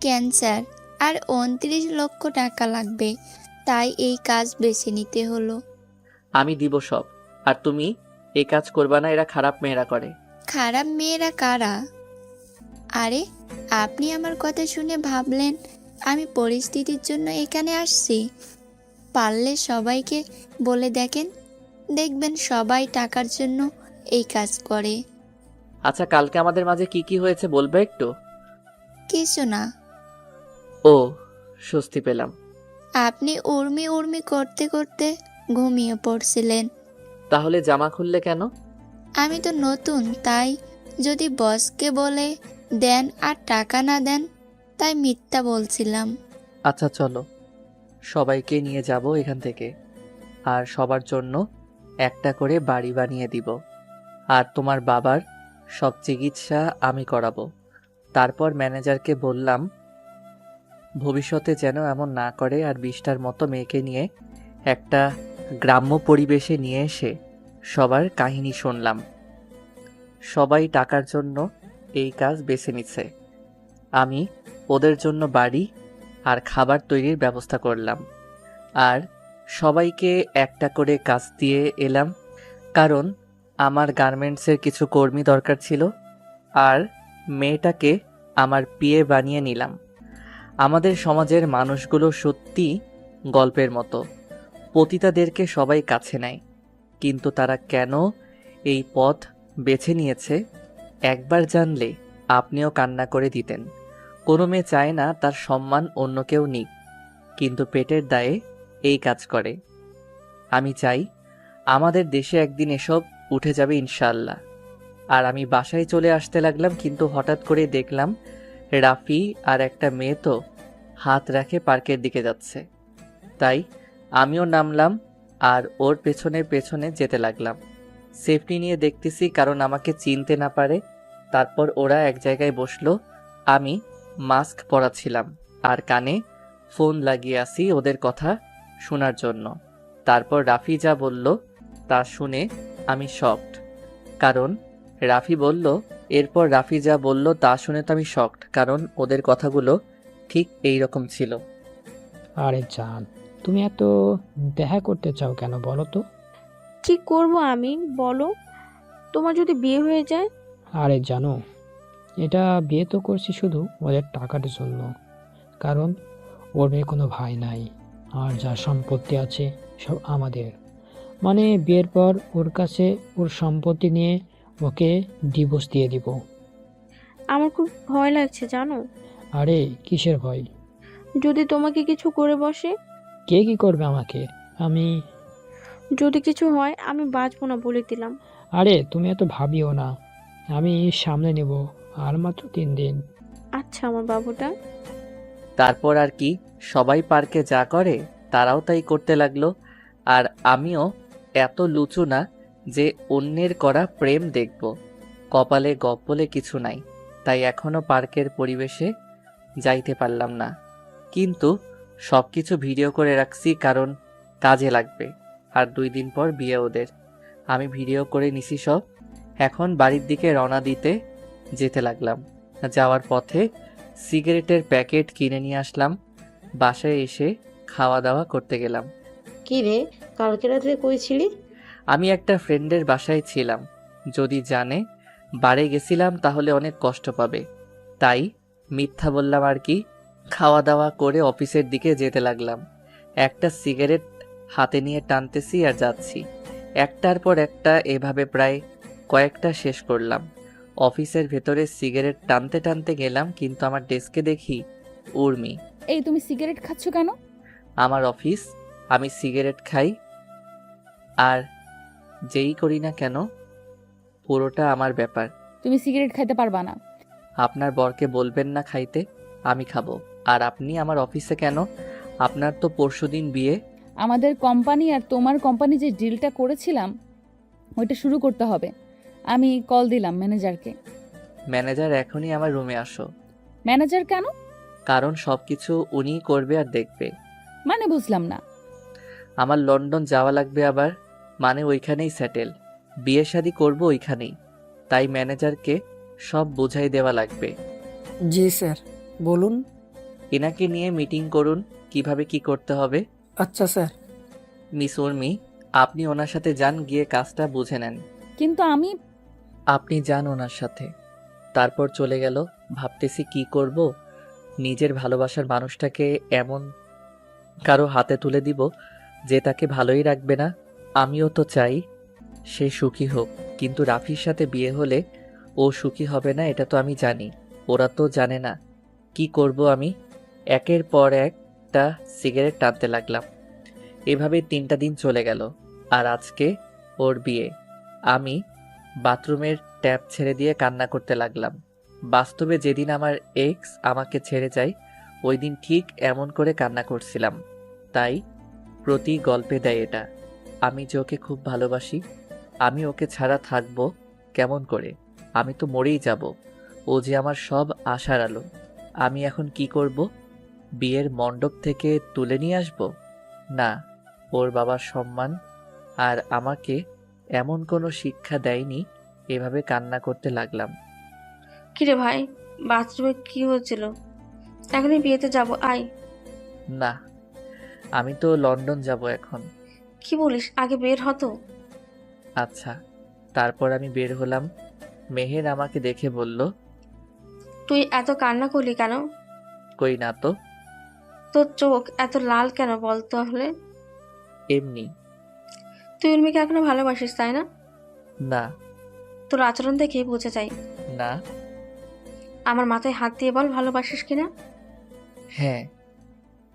ক্যান্সার, আর 29 লক্ষ টাকা লাগবে, তাই এই কাজ বেছে নিতে হলো। আমি দিব সব। আর তুমি এই কাজ করবা না, এরা খারাপ মেয়েরা করে। খারাপ মেয়েরা কারা? আরে, আপনি আমার কথা শুনে ভাবলেন আমি পরিস্থিতির জন্য এখানে আসছি? পারলে সবাইকে বলে দেখবেন সবাই টাকার জন্য এই কাজ করে। আচ্ছা, কালকে আমাদের মাঝে কি কি হয়েছে বলবে একটু? কিছু না। ও, স্বস্তি পেলাম। আপনি উর্মি উর্মি করতে করতে ঘুমিয়ে পড়ছিলেন। তাহলে জামা খুললে কেন? আমি তো নতুন, তাই যদি বসকে বলে দেন আর টাকা না দেন, তাই মিথ্যা বলছিলাম। আচ্ছা চলো, সবাইকে নিয়ে যাব এখান থেকে, আর সবার জন্য একটা করে বাড়ি বানিয়ে দিব। আর তোমার বাবার সব চিকিৎসা আমি করাবো। তারপর ম্যানেজারকে বললাম ভবিষ্যতে যেন এমন না করে, আর 20টার মতো মেয়েকে নিয়ে একটা গ্রাম্য পরিবেশে নিয়ে এসে সবার কাহিনী শুনলাম। সবাই টাকার জন্য এই কাজ বেছে নিচ্ছে। আমি ওদের জন্য বাড়ি আর খাবার তৈরির ব্যবস্থা করলাম, আর সবাইকে একটা করে কাজ দিয়ে এলাম, কারণ আমার গার্মেন্টসের কিছু কর্মী দরকার ছিল। আর মেয়েটাকে আমার পিএ বানিয়ে নিলাম। আমাদের সমাজের মানুষগুলো সত্যি গল্পের মতো, পতিতাদেরকে সবাই কাছে নেয়। কিন্তু তারা কেন এই পথ বেছে নিয়েছে একবার জানলে আপনিও কান্না করে দিতেন। কোনো মেয়ে চায় না তার সম্মান অন্য কেউ নিক, কিন্তু পেটের দায়ে এই কাজ করে। আমি চাই আমাদের দেশে একদিন এসব উঠে যাবে ইনশাআল্লাহ। আর আমি বাসায় চলে আসতে লাগলাম, কিন্তু হঠাৎ করে দেখলাম রাফি আর একটা মেয়ে তো হাত রাখে পার্কের দিকে যাচ্ছে। তাই আমিও নামলাম আর ওর পেছনে পেছনে যেতে লাগলাম। সেফটি নিয়ে দেখতেছি কারণ আমাকে চিনতে না পারে। তারপর ওরা এক জায়গায় বসলো, আমি মাস্ক পরাছিলাম আর কানে ফোন লাগিয়ে আসি ওদের কথা শোনার জন্য। তারপর রাফি যা বলল তা শুনে আমি শকড, কারণ রাফি বলল এরপর রাফি যা বলল তা শুনে তো আমি শকড, কারণ ওদের কথাগুলো ঠিক এই রকম ছিল। আরে জান, তুমি এত দেখা করতে চাও কেন বলো তো? কি করব আমি, বলো? তোমার যদি বিয়ে হয়ে যায়? আরে জানো, এটা বিয়ে তো করছি শুধু ওদের টাকার জন্য, কারণ ওর মেয়ে কোনো ভাই নাই, আর যা সম্পত্তি আছে সব আমাদের। মানে বিয়ের পর ওর কাছে ওর সম্পত্তি নিয়ে ওকে ডিভোর্স দিয়ে দিব। আমার খুব ভয় লাগছে জানো। আরে কিসের ভয়? যদি তোমাকে কিছু করে বসে? কে কি করবে আমাকে? আমি যদি কিছু হয় আমি বাঁচবো না বলে দিলাম। আরে তুমি এত ভাবিও না, আমি সামলে নেব, আর মাত্র 3 দিন। আচ্ছা আমার বাবুটা। তারপর আর কি, সবাই পার্কে যা করে তারাও তাই করতে লাগলো। আর আমিও এত লুচু না যে অন্যের করা প্রেম দেখব। কপালে গপ বলে কিছু নাই, তাই এখনো পার্কের পরিবেশে যাইতে পারলাম না। কিন্তু সব কিছু ভিডিও করে রাখছি, কারণ কাজে লাগবে। আর 2 দিন পর বিয়ে ওদের। আমি ভিডিও করে নিছি সব। এখন বাড়ির দিকে রওনা দিতে যেতে লাগলাম। যাওয়ার পথে সিগারেটের প্যাকেট কিনে নিয়ে আসলাম। বাসায় এসে খাওয়া দাওয়া করতে গেলাম। কি রে, কালকে রাতে কই ছিলি? আমি একটা ফ্রেন্ডের বাসায় ছিলাম, যদি জানে বাড়ি গেছিলাম তাহলে অনেক কষ্ট পাবে, তাই মিথ্যা বললাম আর কি। খাওয়া দাওয়া করে অফিসের দিকে যেতে লাগলাম। একটা সিগারেট হাতে নিয়ে টানতেছি আর যাচ্ছি, একটার পর একটা এভাবে প্রায় কয়েকটা শেষ করলাম। অফিসের ভেতরে সিগারেট টানতে টানতে গেলাম, কিন্তু আমার ডেস্কে দেখি উর্মি। এই তুমি সিগারেট খাচ্ছ কেন? আমার অফিস, আমি সিগারেট খাই, আর যেই করি না কেন পুরোটা আমার ব্যাপার। তুমি সিগারেট খাইতে পারবা না। আপনার বরকে বলবেন না খাইতে, আমি খাবো। আর আপনি আমার অফিসে কেন? আপনার তো পরশুদিন বিয়ে। আমাদের কোম্পানি আর তোমার কোম্পানি যে ডিলটা করেছিলাম ওইটা শুরু করতে হবে। আমি কল দিলাম ম্যানেজারকে। ম্যানেজার এখনই আমার রুমে আসো। ম্যানেজার কেন? কারণ সবকিছু উনিই করবে আর দেখবে। মানে বুঝলাম না। আমার লন্ডন যাওয়া লাগবে আবার, মানে ওইখানেই সেটেল, বিয়ে শাদি করবো ওইখানেই, তাই ম্যানেজারকে সব বুঝাই দেওয়া লাগবে। জি স্যার, বলুন। এনাকে নিয়ে মিটিং করুন কিভাবে কি করতে হবে। আচ্ছা স্যার। মিস উর্মি, আপনি ওনার সাথে যান, গিয়ে কাজটা বুঝে নেন। কিন্তু আমি। আপনি যান ওনার সাথে। তারপর চলে গেল। ভাবতেছি কি করব, নিজের ভালোবাসার মানুষটাকে এমন কারো হাতে তুলে দিব যে তাকে ভালোই রাখবে না। আমিও তো চাই সে সুখী হোক, কিন্তু রাফির সাথে বিয়ে হলে ও সুখী হবে না, এটা তো আমি জানি। ওরা তো জানে না। কি করব আমি? একের পর একটা সিগারেট টানতে লাগলাম। এভাবে 3টা দিন চলে গেল। আর আজকে ওর বিয়ে। আমি বাথরুমের ট্যাপ ছেড়ে দিয়ে কান্না করতে লাগলাম। বাস্তবে যেদিন আমার এক্স আমাকে ছেড়ে যায় ওই দিন ঠিক এমন করে কান্না করছিলাম। তাই প্রতি গল্পে দেয় এটা। আমি যে ওকে খুব ভালোবাসি, আমি ওকে ছাড়া থাকবো কেমন করে? আমি তো মরেই যাব। ও যে আমার সব আশার আলো। আমি এখন কি করব? বিয়ের মণ্ডপ থেকে তুলে নিয়ে আসব? না, ওর বাবার সম্মান আর আমাকে এমন কোনো শিক্ষা দেয়নি। এভাবে কান্না করতে লাগলাম। কিরে ভাই, বাথরুমে কি হচ্ছিল? এখনই বিয়েতে যাব, আয়। না, আমি তো লন্ডন যাব এখন। কি বলিস, আগে বের হতো। আচ্ছা। তারপর আমি বের হলাম। মেহের আমাকে দেখে বলল, তুই এত কান্না করলি কেন? কই না তো। তোর চোখ এত লাল কেন বল তাহলে? এমনি। তুই তুই উর্মিকে এখনো ভালোবাসিস তাই না? না। তোর আচরণ দেখেই বুঝে যাই। না। আমার মাথায় হাত দিয়ে বল ভালোবাসিস কিনা। হ্যাঁ,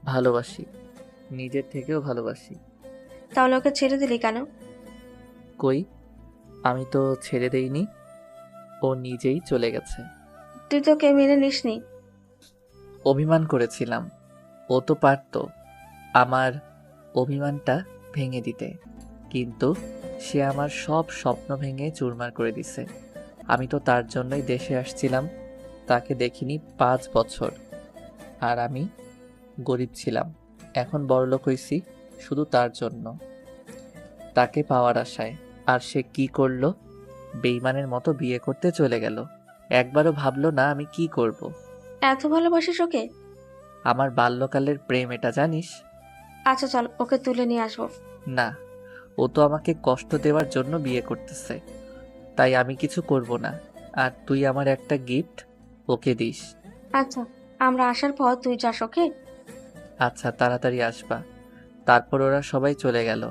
ভালোবাসি, নিজের থেকেও ভালোবাসি। তাহলে ওকে ছেড়ে দিলি কেন? কই, আমি তো ছেড়ে দেইনি, ও নিজেই চলে গেছে। তুই তোকে মেনে নিসনি। অভিমান করেছিলাম, ও তো পারতো আমার অভিমানটা ভেঙে দিতে, কিন্তু সে আমার সব স্বপ্ন ভেঙে চুরমার করে দিছে। আমি তো তার জন্যই দেশে আসছিলাম, তাকে দেখিনি 5 বছর। আর আমি গরিব ছিলাম, এখন বড়লোক হইছি শুধু তার জন্য, তাকে পাওয়ার আশায়। আর সে কি করলো? বেইমানের মতো বিয়ে করতে চলে গেল। একবারও ভাবলো না আমি কি করব। এত ভালোবাসিস ওকে? আমার বাল্যকালের প্রেম এটা, জানিস? আচ্ছা চল ওকে তুলে নিয়ে আসবো। না, ও তো আমাকে কষ্ট দেওয়ার জন্য বিয়ে করতেছে, তাই আমি কিছু করব না। আর তুই আমার একটা গিফট ওকে দিস। আচ্ছা, আমরা আসার পর তুই যাস, ওকে? আচ্ছা, তাড়াতাড়ি আসবা। তারপর ওরা সবাই চলে গেল,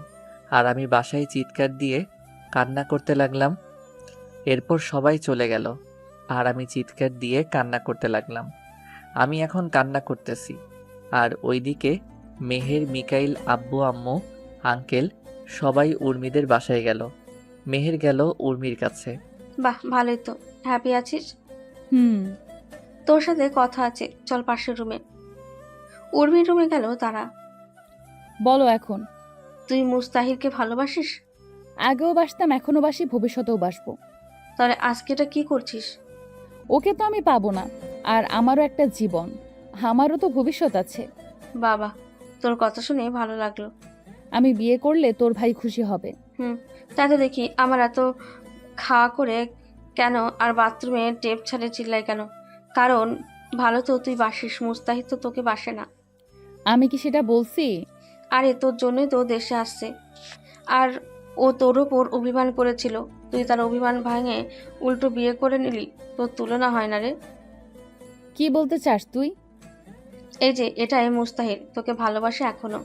আর আমি বাসায় চিৎকার দিয়ে কান্না করতে লাগলাম। এরপর সবাই চলে গেল, আর আমি চিৎকার দিয়ে কান্না করতে লাগলাম। আমি এখন কান্না করতেছি, আর ওইদিকে মেহের, মিকাইল, আব্বু, আম্মু, আঙ্কেল সবাই উর্মিদের বাসায় গেল। মেহের গেল উর্মির কাছে। বাহ, ভালোই তো। হ্যাপি আছিস? হুম। তোর সাথে কথা আছে, চল পাশের রুমে। উর্মির রুমে গেল তারা। বলো এখন। তুই মুস্তাহিরকে ভালোবাসিস? আগেও বাসতাম, এখনো বাসি, ভবিষ্যতেও বাসবো। তাহলে আজকে এটা কি করছিস? ওকে তো আমি পাবো না, আর আমারও একটা জীবন, আমারও তো ভবিষ্যৎ আছে। বাবা, তোর কথা শুনে ভালো লাগলো। আমি বিয়ে করলে তোর ভাই খুশি হবে। তাই তো দেখি। আমার এত খাওয়া করে কেন আর বাথরুমে টেপ ছাড়ে চিল্লাই কেন? কারণ ভালো তো তুই বাসিস, মুস্তাহিদ তো তোকে বাসে না। আমি কি সেটা বলছি? আরে তোর জন্যই তো দেশে আসছে, আর ও তোর ওপর অভিমান করেছিল, তুই তার অভিমান ভাঙে উল্টো বিয়ে করে নিলি। তোর তুলনা হয় না রে। কি বলতে চাস তুই? এই যে এটাই মুস্তাহিদ, তোকে ভালোবাসে এখনো,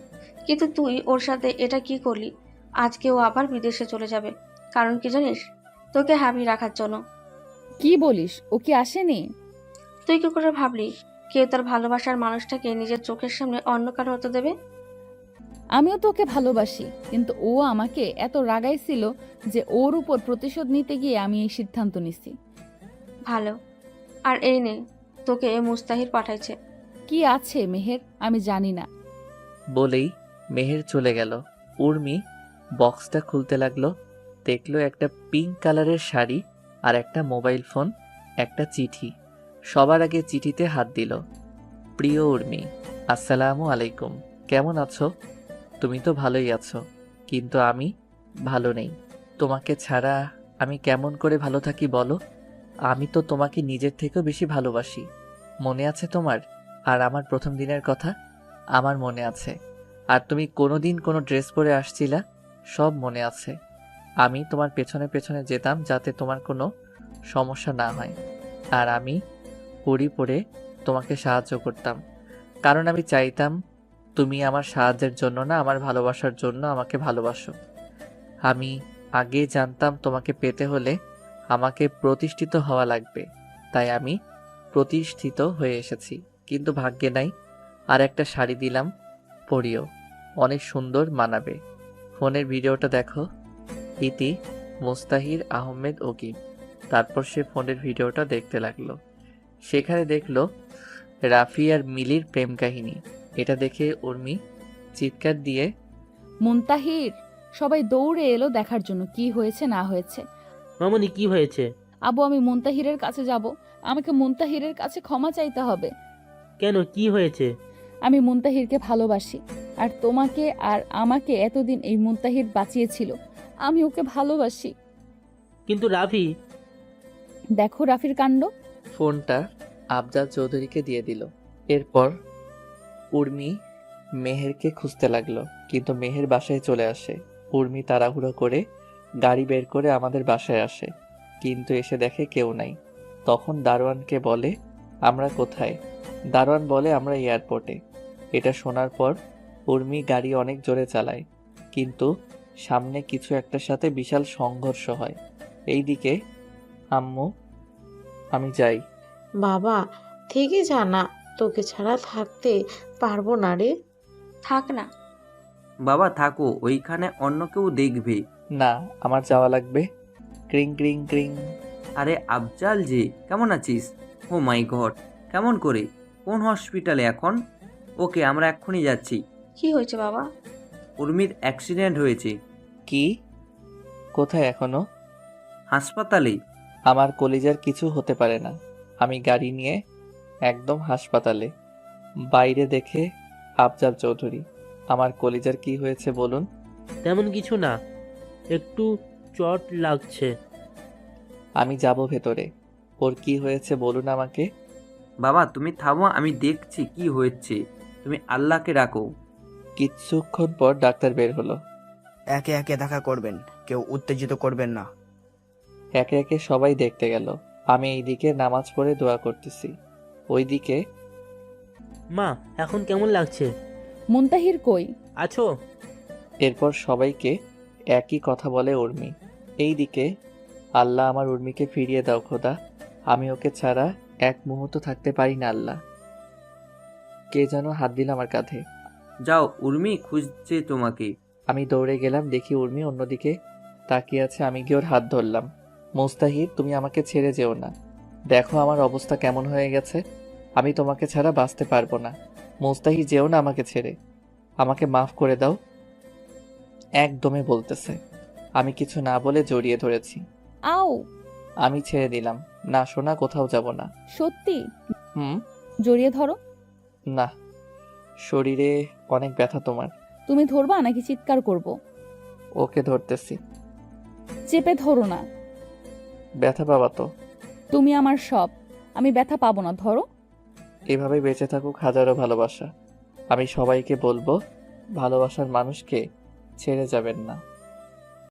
কিন্তু তুই ওর সাথে এটা কি করলি? আজকে ও আবার বিদেশে চলে যাবে। কারণ কি জানিস? তোকে হ্যাপি রাখার জন্য। কি বলিস? ও কি আসেনি? তুই কি করে ভাবলি কেউ তার ভালোবাসার মানুষটাকে নিজের চোখের সামনে অন্য কারো হতে দেবে? আমিও তোকে ভালোবাসি, কিন্তু ও আমাকে এত রাগাইছিল যে ওর উপর প্রতিশোধ নিতে গিয়ে আমি এই সিদ্ধান্ত নিছি। ভালো। আর এই নে, তোকে মুস্তাহির পাঠাইছে। কি আছে মেহের? আমি জানি না। বলেই মেহের চলে গেল। উর্মি বক্সটা খুলতে লাগলো, দেখলো একটা পিঙ্ক কালারের শাড়ি আর একটা মোবাইল ফোন, একটা চিঠি। সবার আগে চিঠিতে হাত দিল। প্রিয় উর্মি, আসসালামু আলাইকুম, কেমন আছো? তুমি তো ভালোই আছো, কিন্তু আমি ভালো নেই। তোমাকে ছাড়া আমি কেমন করে ভালো থাকি বলো? আমি তো তোমাকে নিজের থেকেও বেশি ভালোবাসি। মনে আছে তোমার? আর আমার প্রথম দিনের কথা? আমার মনে আছে। আর তুমি কোনোদিন কোনো ড্রেস পরে আসছিলা? সব মনে আছে। আমি তোমার পেছনে পেছনে যেতাম যাতে তোমার কোনো সমস্যা না হয়, আর আমি পড়ি পড়ে তোমাকে সাহায্য করতাম, কারণ আমি চাইতাম তুমি আমার সাহায্যের জন্য না, আমার ভালোবাসার জন্য আমাকে ভালোবাসো। আমি আগে জানতাম তোমাকে পেতে হলে আমাকে প্রতিষ্ঠিত হওয়া লাগবে, তাই আমি প্রতিষ্ঠিত হয়ে এসেছি। কিন্তু ভাগ্যে নাই। আর একটা শাড়ি দিলাম, পরিও, অনেক সুন্দর মানাবে। ফোনের ভিডিওটা দেখো। ইতি মুস্তাহির আহমেদ ওকিম। তারপর সে ফোনের ভিডিওটা দেখতে লাগলো। সেখানে দেখলো রাফি আর মিলির প্রেম কাহিনী। এটা দেখে উর্মি চিৎকার দিয়ে, মুনতাহির! সবাই দৌড়ে এলো দেখার জন্য কি হয়েছে না হয়েছে। মামুনি কি হয়েছে? আবু, আমি মুনতাহিরের কাছে যাব। আমাকে মুনতাহিরের কাছে ক্ষমা চাইতে হবে। কেন, কি হয়েছে? আমি মুনতাহিরকে ভালোবাসি, আর তোমাকে আর আমাকে এতদিন এই মুনতাহির বাঁচিয়েছিল। আমি ওকে ভালোবাসি। কিন্তু রাফি। দেখো রাফির কাণ্ড। ফোনটা আফজাল চৌধুরীকে দিয়ে দিল। এরপর উর্মি মেহেরকে খুঁজতে লাগলো, কিন্তু মেহের বাসায় চলে আসে। উর্মি তাড়াহুড়ো করে গাড়ি বের করে আমাদের বাসায় আসে, কিন্তু এসে দেখে কেউ নাই। তখন দারোয়ানকে বলে আমরা কোথায়? দারোয়ান বলে আমরা এয়ারপোর্টে। এটা শোনার পর উর্মি গাড়ি অনেক জোরে চালায়, কিন্তু সামনে কিছু একটার সাথে বিশাল সংঘর্ষ হয়। এইদিকে আম্মু, আমি যাই। বাবা থেকে যা না, তোকে ছাড়া থাকতে পারবো না রে। থাক না। বাবা থাকো, ওইখানে অন্য কেউ দেখবে। না, আমার যাওয়া লাগবে। ক্রিং ক্রিং ক্রিং। আরে আফজাল যে, কেমন আছিস? ও মাই গড, কেমন করে? কোন হসপিটালে এখন? ওকে, আমরা এক্ষুনি যাচ্ছি। কি হয়েছে বাবা? উর্মির অ্যাক্সিডেন্ট হয়েছে। কি? কোথায় এখনো? হাসপাতালে। আমার কলিজার কিছু হতে পারে না। আমি গাড়ি নিয়ে একদম হাসপাতালে। বাইরে দেখে আফজাল চৌধুরী। আমার কলিজার কি হয়েছে বলুন? তেমন কিছু না, একটু চট লাগছে। আমি যাব ভেতরে। ওর কি হয়েছে বলুন আমাকে। বাবা তুমি থামো, আমি দেখছি কি হয়েছে। তুমি আল্লাহকে রাখো। কিছুক্ষণ পর ডাক্তার বের হলো। একে একে দেখা করবেন, কেউ উত্তেজিত করবেন না। একে একে সবাই দেখতে গেল। আমি এইদিকে নামাজ পড়ে দোয়া করতেছি, ওইদিকে মা, এখন কেমন লাগছে? মুনতাহির কই? আছো? এরপর সবাইকে একই কথা বলে উর্মি। এইদিকে আল্লাহ আমার উর্মিকে ফিরিয়ে দাও খোদা, আমি ওকে ছাড়া এক মুহূর্ত থাকতে পারি না আল্লাহ। কে যেন হাত দিল আমার কাঁধে। যাও, উর্মি খুঁজছে তোমাকে। আমি দৌড়ে গেলাম, দেখি উর্মি অন্যদিকে তাকিয়ে আছে। আমি গিয়ে ওর হাত ধরলাম। মুস্তাহিদ, তুমি আমাকে ছেড়ে যেও না। দেখো আমার অবস্থা কেমন হয়ে গেছে। আমি তোমাকে ছাড়া বাঁচতে পারবো না। মুস্তাহিদ, যেও না আমাকে ছেড়ে। আমাকে মাফ করে দাও। একদমই বলতেছে। আমি কিছু না বলে জড়িয়ে ধরেছি। আও! আমি ছেড়ে দিলাম। না সোনা, কোথাও যাব না। সত্যি? হুম। জড়িয়ে ধরো। না, শরীরে অনেক ব্যথা তোমার। তুমি ধরবা নাকি চিৎকার করব? ওকে ধরতেছি। চেপে ধরো না। ব্যথা পাবা তো? তুমি আমার সব, আমি ব্যথা পাবো না, ধরো। এভাবে বেঁচে থাকুক হাজারো ভালোবাসা। আমি সবাইকে বলবো, ভালোবাসার মানুষকে ছেড়ে যাবেন না।